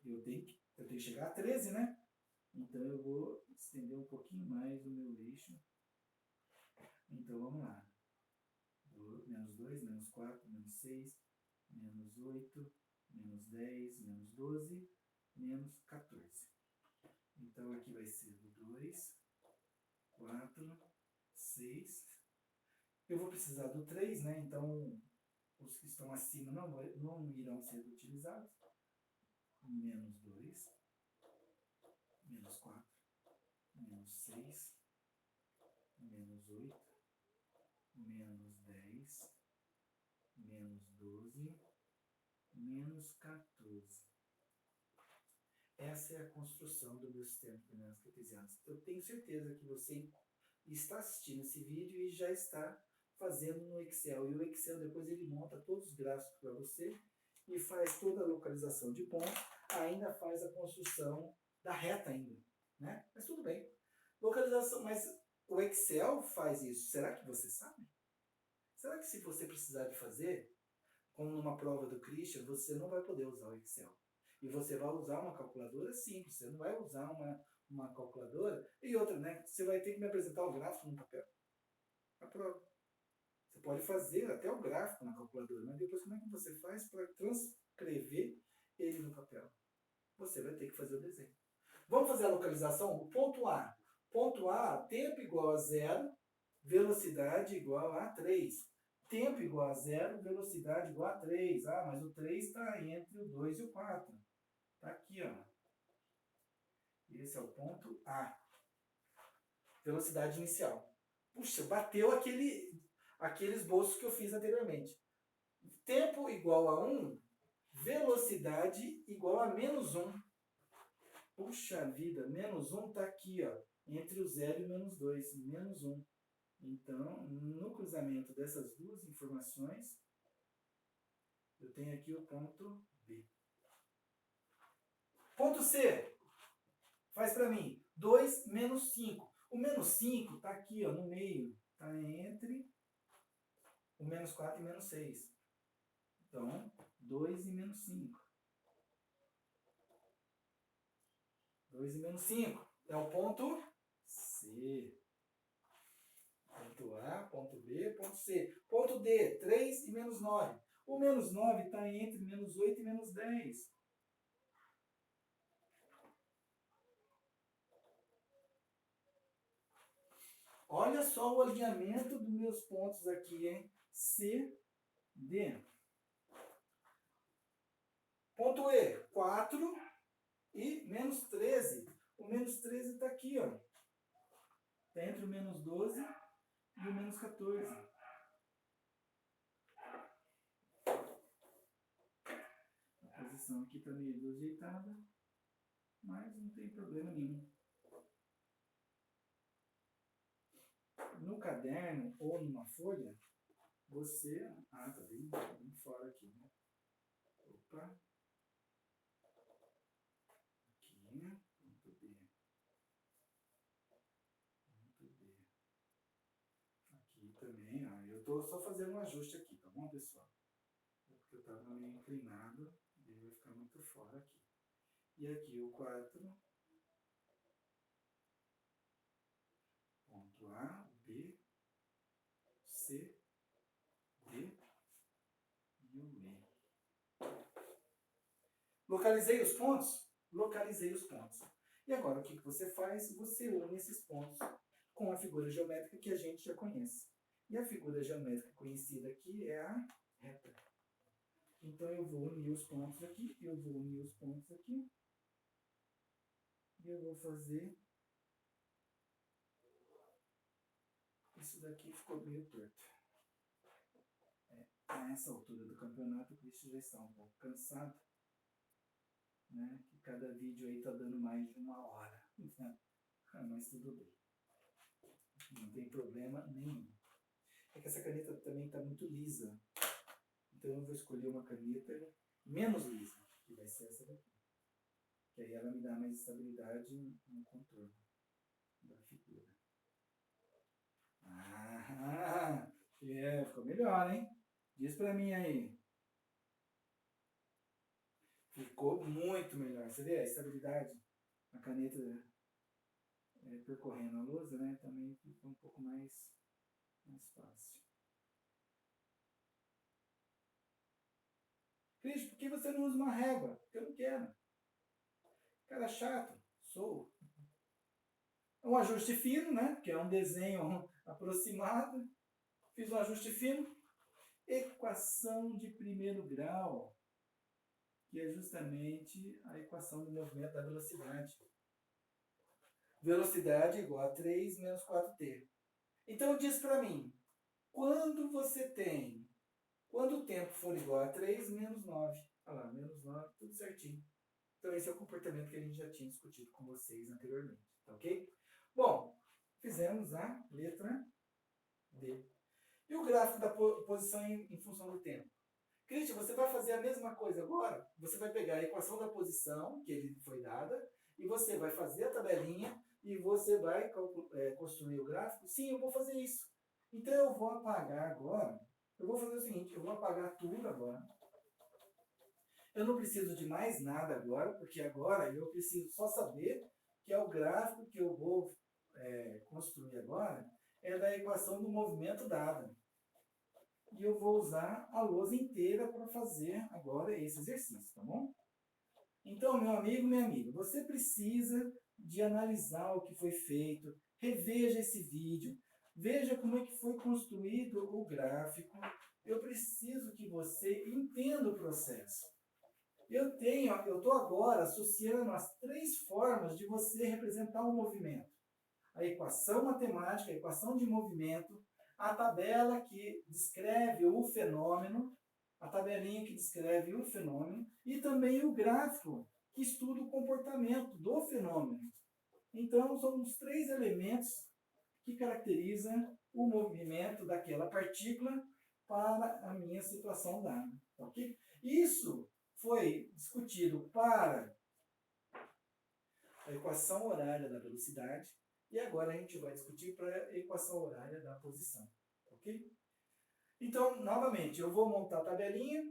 Eu tenho que chegar a 13, né? Então eu vou estender um pouquinho mais o meu eixo. Então vamos lá. -2, -4, -6, -8, -10, -12, -14. Então aqui vai ser o 2, 4, 6. Eu vou precisar do 3, né? Então os que estão acima não irão ser utilizados. -2, -4, -6, -8, -10, -12, -14. Essa é a construção do meu sistema de coordenadas cartesianas. Eu tenho certeza que você está assistindo esse vídeo e já está fazendo no Excel. E o Excel depois ele monta todos os gráficos para você e faz toda a localização de pontos, ainda faz a construção da reta ainda, né? Mas tudo bem. Localização, mas o Excel faz isso. Será que você sabe? Será que se você precisar de fazer, como numa prova do Christian, você não vai poder usar o Excel? E você vai usar uma calculadora simples, você não vai usar uma calculadora. E outra, né? Você vai ter que me apresentar o gráfico no papel. A prova. Você pode fazer até o gráfico na calculadora, mas depois como é que você faz para transcrever ele no papel? Você vai ter que fazer o desenho. Vamos fazer a localização? O ponto A. Ponto A, tempo igual a 0, velocidade igual a 3. Tempo igual a 0, velocidade igual a 3. Ah, mas o 3 está entre o 2 e o 4. Está aqui, ó. Esse é o ponto A. Velocidade inicial. Puxa, bateu aquele esboço que eu fiz anteriormente. Tempo igual a 1, velocidade igual a menos 1. Puxa vida, menos 1 está aqui, ó, entre o 0 e o menos 2, menos 1. Então, no cruzamento dessas duas informações, eu tenho aqui o ponto B. Ponto C, faz para mim, 2 menos 5. O menos 5 está aqui, ó, no meio, está entre o menos 4 e menos 6. Então, 2 e menos 5. 2 e menos 5 é o ponto C. Ponto A, ponto B, ponto C. Ponto D, 3 e menos 9. O menos 9 está entre menos 8 e menos 10. Olha só o alinhamento dos meus pontos aqui, hein? C, D. Ponto E, 4 e menos 13. O menos 13 está aqui, ó. Está entre o menos 12 e o menos 14. A posição aqui está meio desajeitada, mas não tem problema nenhum. No caderno ou numa folha, você... Ah, tá bem fora aqui, né? Opa. Aqui, ponto B. Ponto B. Aqui também, ó. Eu tô só fazendo um ajuste aqui, tá bom, pessoal? É porque eu tava meio inclinado e vai ficar muito fora aqui. E aqui o 4. Ponto A, B, C, D e o E. Localizei os pontos? Localizei os pontos. E agora o que você faz? Você une esses pontos com a figura geométrica que a gente já conhece. E a figura geométrica conhecida aqui é a reta. Então eu vou unir os pontos aqui, eu vou unir os pontos aqui. E eu vou fazer... Isso daqui ficou meio torto. A essa altura do campeonato, o Cristian já está um pouco cansado. Né? Que cada vídeo aí está dando mais de 1 hora. Mas tudo bem. Não tem problema nenhum. É que essa caneta também está muito lisa. Então eu vou escolher uma caneta menos lisa, que vai ser essa daqui. Que aí ela me dá mais estabilidade no contorno da figura. Ah, ficou melhor, hein? Diz pra mim aí. Ficou muito melhor. Você vê a estabilidade? A caneta percorrendo a lousa, né? Também ficou um pouco mais fácil. Cristian, por que você não usa uma régua? Porque eu não quero. Cara chato. Sou. É um ajuste fino, né? Que é um desenho aproximado. Fiz um ajuste fino. Equação de primeiro grau, que é justamente a equação do movimento da velocidade. Velocidade igual a 3 menos 4t. Então diz para mim, quando o tempo for igual a 3 menos 9. Olha lá, menos 9, tudo certinho. Então esse é o comportamento que a gente já tinha discutido com vocês anteriormente, tá ok? Bom, fizemos a letra D. E o gráfico da posição em função do tempo? Christian, você vai fazer a mesma coisa agora? Você vai pegar a equação da posição, que ele foi dada, e você vai fazer a tabelinha, e você vai construir o gráfico? Sim, eu vou fazer isso. Então eu vou apagar agora. Eu vou fazer o seguinte, eu vou apagar tudo agora. Eu não preciso de mais nada agora, porque agora eu preciso só saber que é o gráfico que eu vou construir agora é da equação do movimento dada. E eu vou usar a lousa inteira para fazer agora esse exercício, tá bom? Então, meu amigo, minha amiga, você precisa de analisar o que foi feito, reveja esse vídeo, veja como é que foi construído o gráfico. Eu preciso que você entenda o processo. Eu estou agora associando as 3 formas de você representar um movimento. A equação matemática, a equação de movimento, a tabela que descreve o fenômeno, a tabelinha que descreve o fenômeno, e também o gráfico que estuda o comportamento do fenômeno. Então, são os 3 elementos que caracterizam o movimento daquela partícula para a minha situação dada. Ok? Isso foi discutido para a equação horária da velocidade e agora a gente vai discutir para a equação horária da posição. Ok? Então, novamente, eu vou montar a tabelinha,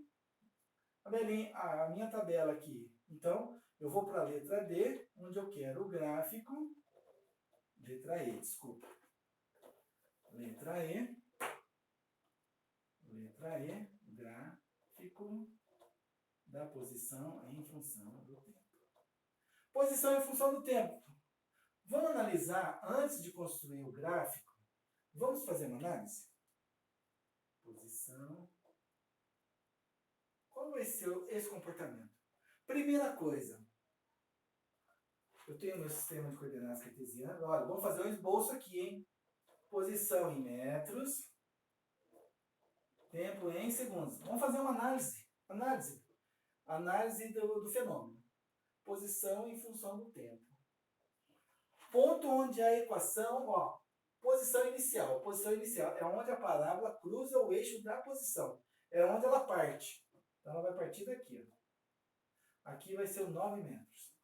a minha tabela aqui. Então, eu vou para a letra D, onde eu quero o gráfico, letra E, desculpa. Letra E, gráfico da posição em função do tempo. Posição em função do tempo. Vamos analisar, antes de construir o gráfico, vamos fazer uma análise? Posição. Qual vai ser esse comportamento? Primeira coisa, eu tenho meu sistema de coordenadas cartesiano. Olha, vamos fazer um esboço aqui, hein? Posição em metros, tempo em segundos. Vamos fazer uma análise. Análise do fenômeno. Posição em função do tempo. Ponto onde a equação, posição inicial. Posição inicial é onde a parábola cruza o eixo da posição. É onde ela parte. Então ela vai partir daqui. Aqui vai ser 9 metros.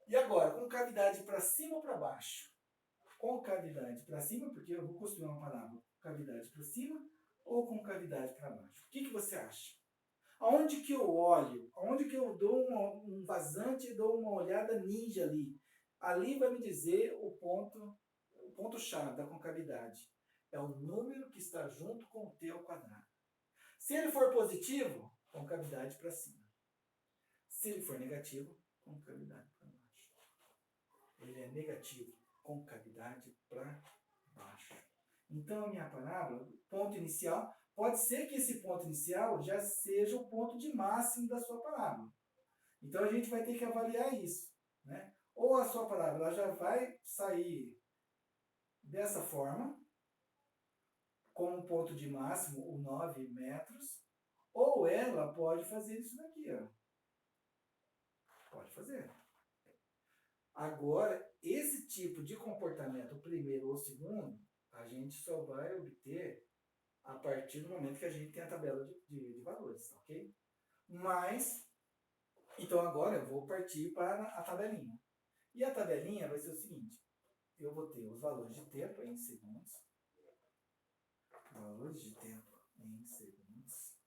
E agora, com cavidade para cima ou para baixo? Com cavidade para cima, porque eu vou construir uma parábola com cavidade para cima ou com cavidade para baixo. O que você acha? Aonde que eu olho? Aonde que eu dou um vazante e dou uma olhada ninja ali? Ali vai me dizer o ponto-chave da concavidade. É o número que está junto com o t ao quadrado. Se ele for positivo, concavidade para cima. Se ele for negativo, concavidade para baixo. Ele é negativo, concavidade para baixo. Então, a minha parábola, ponto inicial, pode ser que esse ponto inicial já seja o ponto de máximo da sua parábola. Então, a gente vai ter que avaliar isso, né? Ou a sua parábola já vai sair dessa forma, com um ponto de máximo, o 9 metros, ou ela pode fazer isso daqui, ó. Pode fazer. Agora, esse tipo de comportamento, o primeiro ou o segundo, a gente só vai obter a partir do momento que a gente tem a tabela de valores, ok? Mas, então agora eu vou partir para a tabelinha. E a tabelinha vai ser o seguinte, eu vou ter os valores de tempo em segundos, valores de tempo em segundos,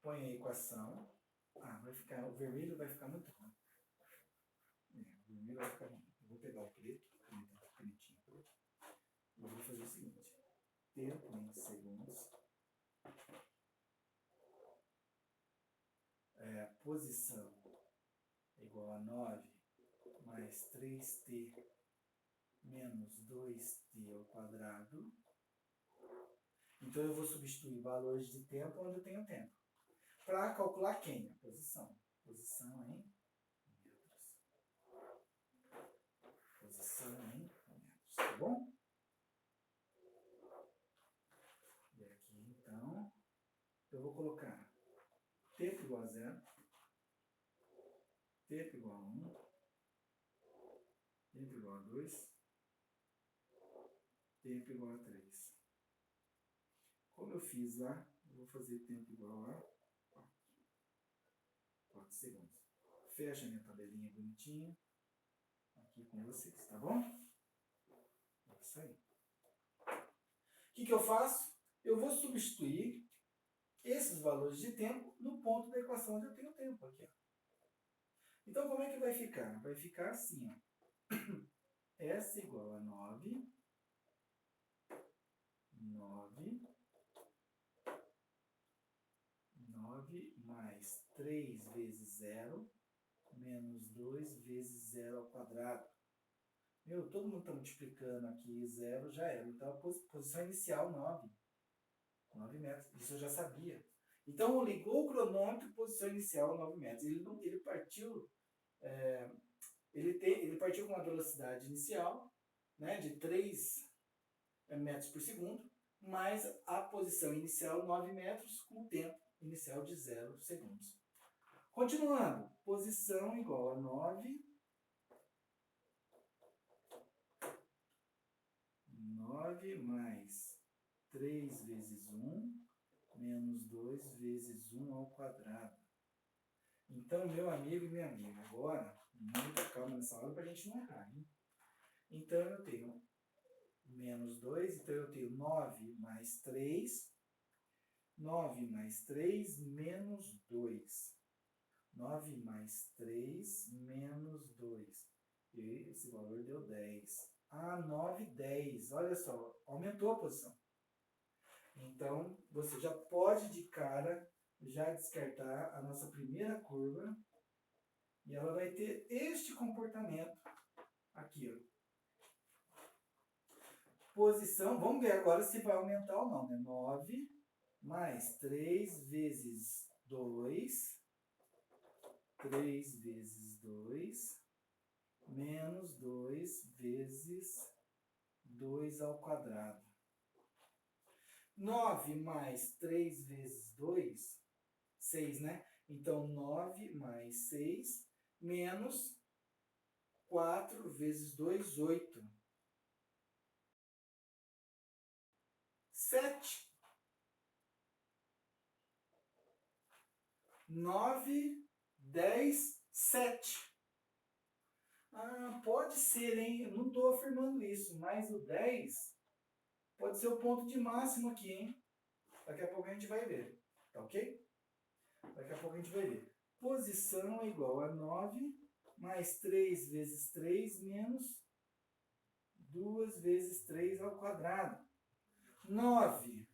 põe a equação, o vermelho vai ficar muito ruim. O vermelho vai ficar ruim. Eu vou pegar o preto, canetinha preta, e vou fazer o seguinte, tempo em segundos, posição igual a 9 mais 3t menos 2t ao quadrado. Então, eu vou substituir valores de tempo onde eu tenho tempo. Para calcular quem? A posição. Posição em metros. Posição em metros. Tá bom? E aqui, então, eu vou colocar tempo igual a 0, tempo igual a 1, tempo igual a 2, tempo igual a 3. Como eu fiz lá, eu vou fazer tempo igual a 4 segundos. Fecha minha tabelinha bonitinha aqui com vocês, tá bom? É isso aí. O que eu faço? Eu vou substituir esses valores de tempo no ponto da equação onde eu tenho tempo aqui. Ó. Então, como é que vai ficar? Vai ficar assim, ó. S igual a 9 mais 3 vezes 0 menos 2 vezes 0 ao quadrado. Meu, todo mundo está multiplicando aqui, 0 já era. Então, a posição inicial, 9 metros. Isso eu já sabia. Então, ligou o cronômetro, posição inicial, 9 metros. Ele partiu, ele partiu com uma velocidade inicial, né, de 3 metros por segundo, mais a posição inicial, 9 metros, com o tempo inicial de 0 segundos. Continuando, posição igual a 9 mais 3 vezes 1 menos 2 vezes 1 ao quadrado. Então, meu amigo e minha amiga, agora, muita calma nessa hora para a gente não errar, hein? Então, eu tenho menos 2, então eu tenho 9 mais 3, 9 mais 3 menos 2. 9 mais 3 menos 2. E esse valor deu 10. Ah, 9, 10. Olha só, aumentou a posição. Então, você já pode de cara já descartar a nossa primeira curva. E ela vai ter este comportamento aqui, ó. Posição, vamos ver agora se vai aumentar ou não, né? 9 mais 3 vezes 2, 3 vezes 2, menos 2 vezes 2 ao quadrado. 9 mais 3 vezes 2, 6, né? Então, 9 mais 6, menos 4 vezes 2, 8. 7. 9, 10, 7. Ah, pode ser, hein? Eu não estou afirmando isso, mas o 10 pode ser o ponto de máximo aqui, hein? Daqui a pouco a gente vai ver, tá ok? Daqui a pouco a gente vai ver. Posição é igual a 9 mais 3 vezes 3 menos 2 vezes 3 ao quadrado. 9.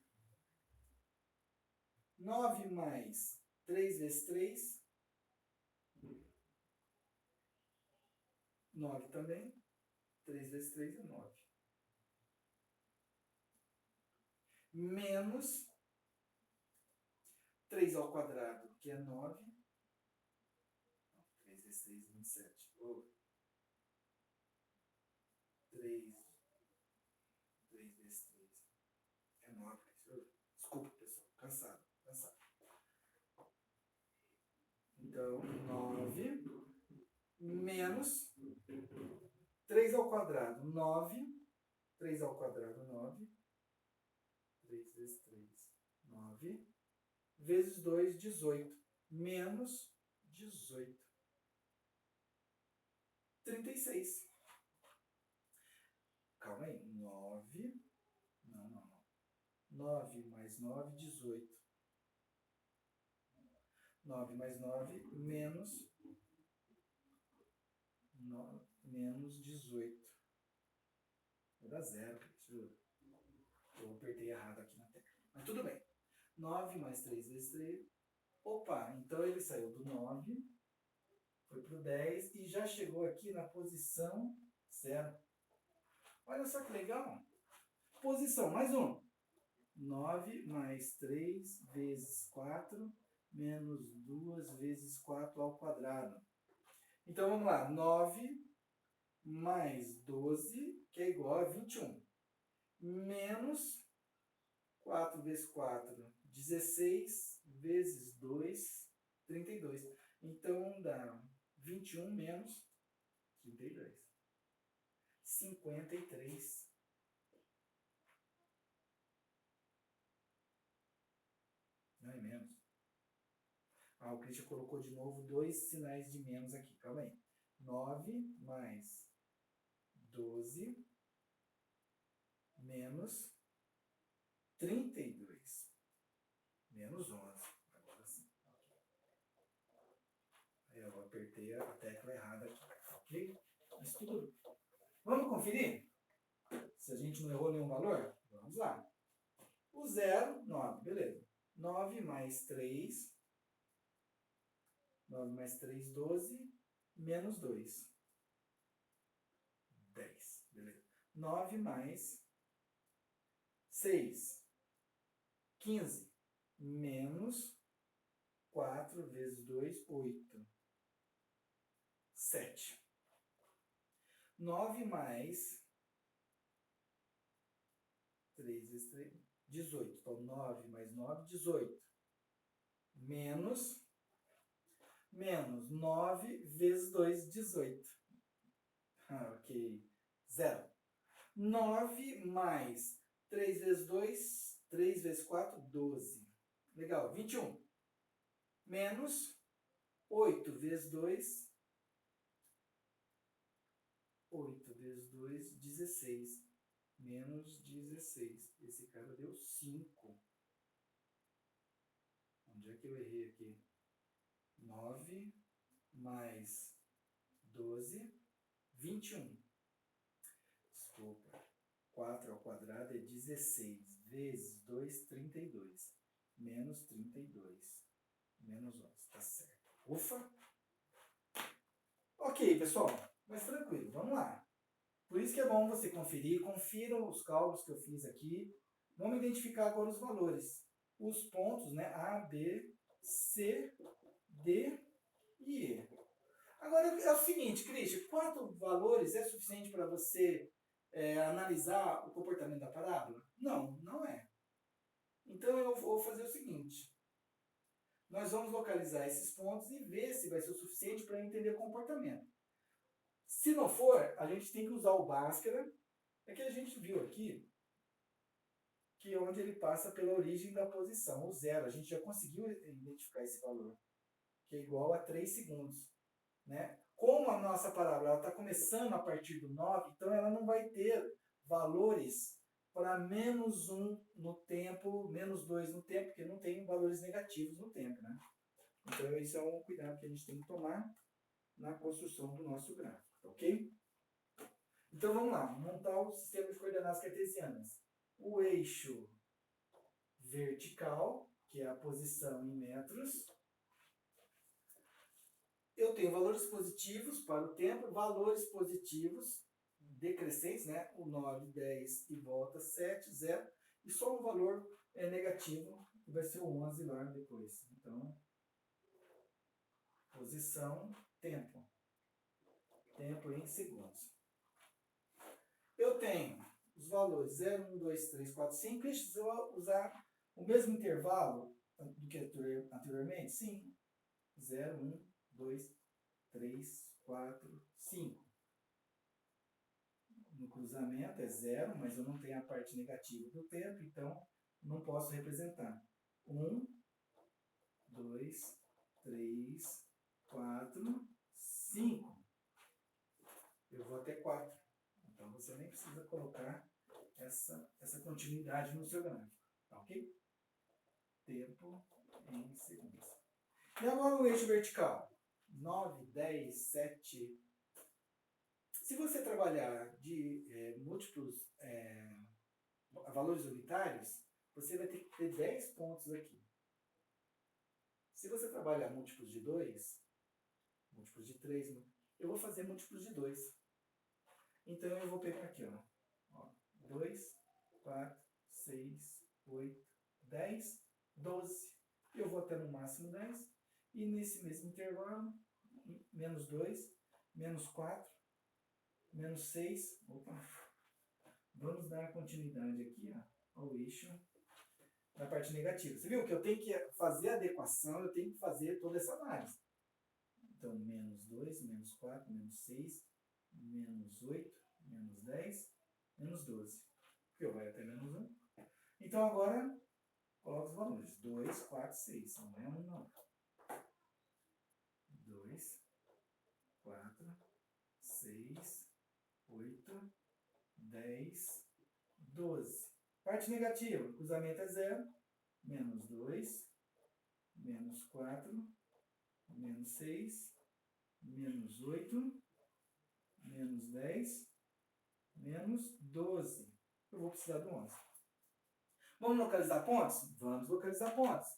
9 mais 3 vezes 3. 9 também. 3 vezes 3 é 9. Menos 3 ao quadrado, que é 9. 3 vezes 3 é 27. Oh. 3 vezes 3 é 9. Desculpa, pessoal. Cansado. Então, 9 menos 3 ao quadrado, 9. 3 ao quadrado, 9. 3 vezes 3, 9. Vezes 2, 18. Menos 18. 36. Calma aí. 9. Não. 9 mais 9, 18. 9 mais 9, menos 18. Vai dar 0. Eu apertei errado aqui na tecla. Mas tudo bem. 9 mais 3 vezes 3. Opa, então ele saiu do 9, foi para o 10 e já chegou aqui na posição 0. Olha só que legal. Posição, mais um. 9 mais 3 vezes 4 menos 2 vezes 4 ao quadrado. Então, vamos lá. 9 mais 12, que é igual a 21. Menos 4 vezes 4, 16 vezes 2, 32. Então, dá 21 menos 32. 53. Ah, o Christian colocou de novo 2 sinais de menos aqui. Calma aí. 9 mais 12 menos 32. Menos 11. Agora sim. Aí eu apertei a tecla errada aqui. Ok? Mas tudo. Vamos conferir? Se a gente não errou nenhum valor? Vamos lá. O 0, 9. Beleza. 9 mais 3. 9 mais 3, 12. Menos 2. 10. Beleza. 9 mais 6. 15. Menos 4 vezes 2, 8. 7. 9 mais 3 vezes 3, 18. Então, 9 mais 9, 18. Menos 9 vezes 2, 18. Ok. 0. 9 mais 3 vezes 2, 3 vezes 4, 12. Legal. 21. Menos 8 vezes 2, 8 vezes 2, 16. Menos 16. Esse cara deu 5. Onde é que eu errei aqui? 9 mais 12, 21. Desculpa. 4 ao quadrado é 16. Vezes 2, 32. Menos 32. Menos 11. Tá certo. Ufa! Ok, pessoal. Mas tranquilo. Vamos lá. Por isso que é bom você conferir. Confiram os cálculos que eu fiz aqui. Vamos identificar agora os valores. Os pontos, né? A, B, C, D e E. Agora é o seguinte, Cristian, 4 valores é suficiente para você analisar o comportamento da parábola? Não, não é. Então eu vou fazer o seguinte. Nós vamos localizar esses pontos e ver se vai ser o suficiente para entender o comportamento. Se não for, a gente tem que usar o Bhaskara, que a gente viu aqui, que é onde ele passa pela origem da posição, o 0. A gente já conseguiu identificar esse valor, que é igual a 3 segundos. Né? Como a nossa parábola está começando a partir do 9, então ela não vai ter valores para menos 1 no tempo, menos 2 no tempo, porque não tem valores negativos no tempo. Né? Então, esse é um cuidado que a gente tem que tomar na construção do nosso gráfico. Ok? Então, vamos lá. Montar o sistema de coordenadas cartesianas. O eixo vertical, que é a posição em metros. Eu tenho valores positivos para o tempo, valores positivos decrescentes, né? O 9, 10 e volta, 7, 0. E só um valor negativo, que vai ser o 11 lá depois. Então, posição, tempo. Tempo em segundos. Eu tenho os valores 0, 1, 2, 3, 4, 5. Eu vou usar o mesmo intervalo do que anteriormente? Sim. 0, 1, 2, 3, 4, 5. No cruzamento é 0, mas eu não tenho a parte negativa do tempo, então não posso representar. 1, 2, 3, 4, 5. Eu vou até 4. Então você nem precisa colocar essa continuidade no seu gráfico. Tá ok? Tempo em segundos. E agora o eixo vertical. 9, 10, 7. Se você trabalhar de múltiplos valores unitários, você vai ter que ter 10 pontos aqui. Se você trabalhar múltiplos de 2, múltiplos de 3, eu vou fazer múltiplos de 2. Então eu vou pegar aqui, ó 2, 4, 6, 8, 10, 12. Eu vou até no máximo 10. E nesse mesmo intervalo, menos 2, menos 4, menos 6. Opa! Vamos dar continuidade aqui ao eixo da parte negativa. Você viu que eu tenho que fazer a adequação, eu tenho que fazer toda essa análise. Então, menos 2, menos 4, menos 6, menos 8, menos 10, menos 12. Porque eu vai até menos 1. Então, agora, coloco os valores. 2, 4, 6. Não é 1, não. 6, 8, 10, 12. Parte negativa, o cruzamento é 0, menos 2, menos 4, menos 6, menos 8, menos 10, menos 12. Eu vou precisar do 11. Vamos localizar pontos? Vamos localizar pontos.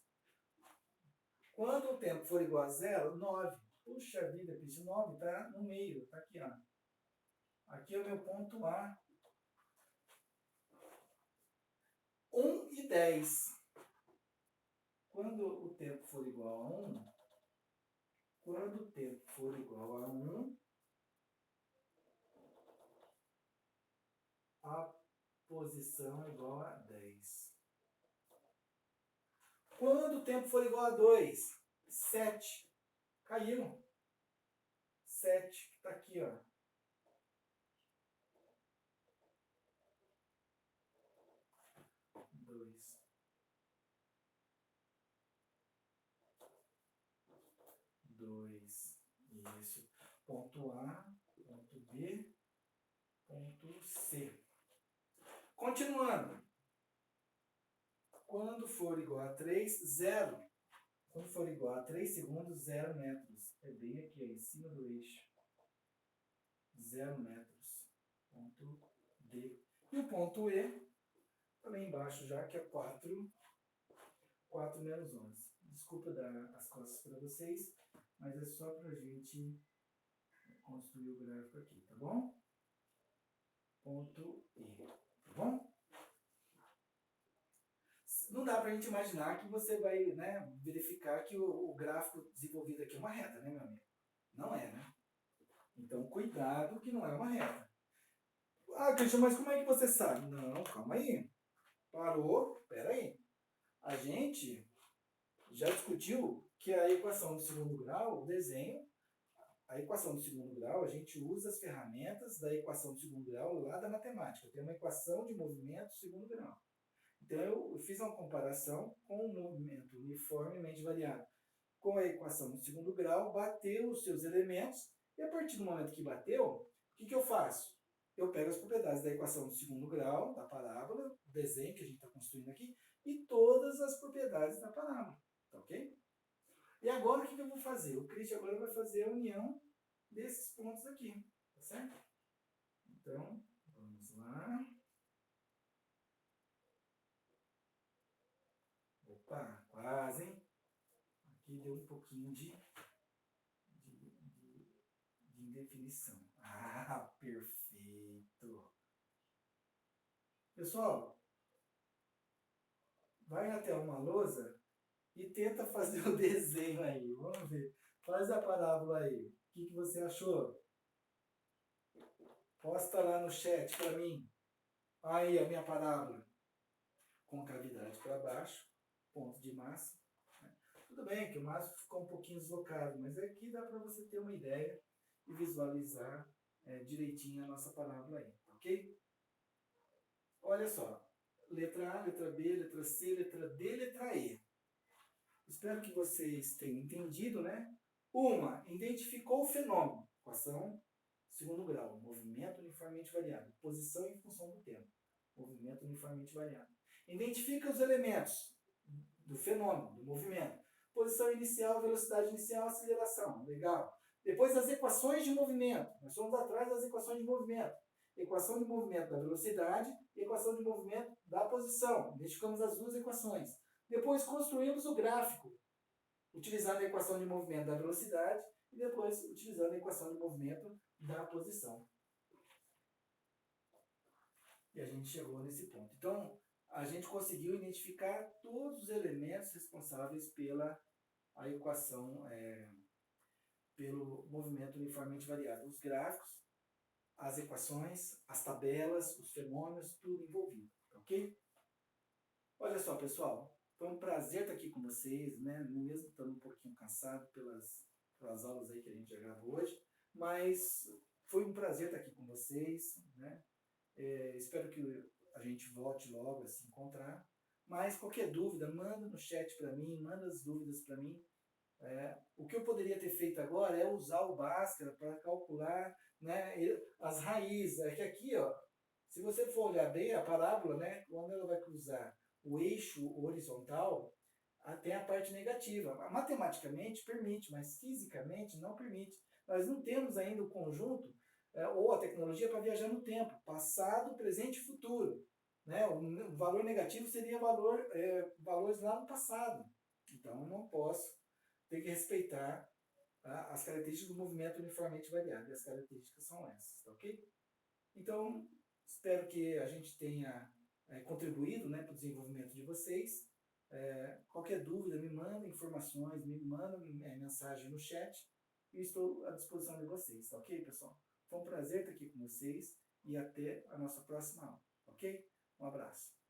Quando o tempo for igual a 0, 9. Puxa vida, Cristian, 9 está no meio, está aqui, ó. Aqui é o meu ponto A. 1 e 10. Quando o tempo for igual a 1, a posição é igual a 10. Quando o tempo for igual a 2, 7. Caiu. 7, está aqui, ó. 2. 2. Isso. Ponto A, ponto B, ponto C. Continuando. Quando for igual a 3, 0. Quando for igual a 3 segundos, 0 metros. É bem aqui, ó, em cima do eixo. 0 metros. Ponto D. E o ponto E, também embaixo já, que é 4 menos 11. Desculpa dar as costas para vocês, mas é só para a gente construir o gráfico aqui, tá bom? Ponto E, tá bom? Não dá para a gente imaginar que você vai, né, verificar que o gráfico desenvolvido aqui é uma reta, né, meu amigo? Não é, né? Então, cuidado que não é uma reta. Ah, Cristian, mas como é que você sabe? Não, calma aí. Parou, peraí. A gente já discutiu que a equação do segundo grau, o desenho, a equação do segundo grau, a gente usa as ferramentas da equação do segundo grau lá da matemática. Tem uma equação de movimento do segundo grau. Então, eu fiz uma comparação com o movimento uniformemente variável com a equação do segundo grau, bateu os seus elementos, e a partir do momento que bateu, o que eu faço? Eu pego as propriedades da equação do segundo grau, da parábola, o desenho que a gente está construindo aqui, e todas as propriedades da parábola, tá ok? E agora o que eu vou fazer? O Cristian agora vai fazer a união desses pontos aqui, tá certo? Então, vamos lá. Opa, quase, hein? Aqui deu um pouquinho de indefinição. Ah, perfeito. Pessoal, vai até uma lousa e tenta fazer o desenho aí. Vamos ver. Faz a parábola aí. O que você achou? Posta lá no chat para mim. Aí a minha parábola. Com cavidade para baixo, ponto de massa. Tudo bem que o massa ficou um pouquinho deslocado, mas aqui dá para você ter uma ideia e visualizar direitinho a nossa parábola aí, ok? Olha só, letra A, letra B, letra C, letra D, letra E. Espero que vocês tenham entendido, né? Uma, identificou o fenômeno, equação segundo grau, movimento uniformemente variável, posição em função do tempo, movimento uniformemente variável. Identifica os elementos do fenômeno, do movimento, posição inicial, velocidade inicial, aceleração, legal. Depois as equações de movimento, nós fomos atrás das equações de movimento. Equação de movimento da velocidade e equação de movimento da posição. Identificamos as duas equações. Depois construímos o gráfico, utilizando a equação de movimento da velocidade e depois utilizando a equação de movimento da posição. E a gente chegou nesse ponto. Então, a gente conseguiu identificar todos os elementos responsáveis pela a equação, pelo movimento uniformemente variável. Os gráficos, as equações, as tabelas, os fenômenos, tudo envolvido, ok? Olha só, pessoal, foi um prazer estar aqui com vocês, né? Mesmo estando um pouquinho cansado pelas aulas aí que a gente já gravou hoje, mas foi um prazer estar aqui com vocês, né? Espero que a gente volte logo a se encontrar, mas qualquer dúvida, manda no chat para mim, manda as dúvidas para mim. O que eu poderia ter feito agora é usar o Bhaskara para calcular né? As raízes, é que aqui, ó, se você for olhar bem a parábola, né, quando ela vai cruzar o eixo horizontal, tem a parte negativa. Matematicamente permite, mas fisicamente não permite. Nós não temos ainda o conjunto ou a tecnologia para viajar no tempo, passado, presente e futuro. Né? O valor negativo seria valores lá no passado. Então, não posso ter que respeitar as características do movimento uniformemente variável. E as características são essas, tá ok? Então, espero que a gente tenha contribuído, né, para o desenvolvimento de vocês. Qualquer dúvida, me manda informações, me manda mensagem no chat e estou à disposição de vocês, tá ok, pessoal? Foi um prazer estar aqui com vocês e até a nossa próxima aula, ok? Um abraço.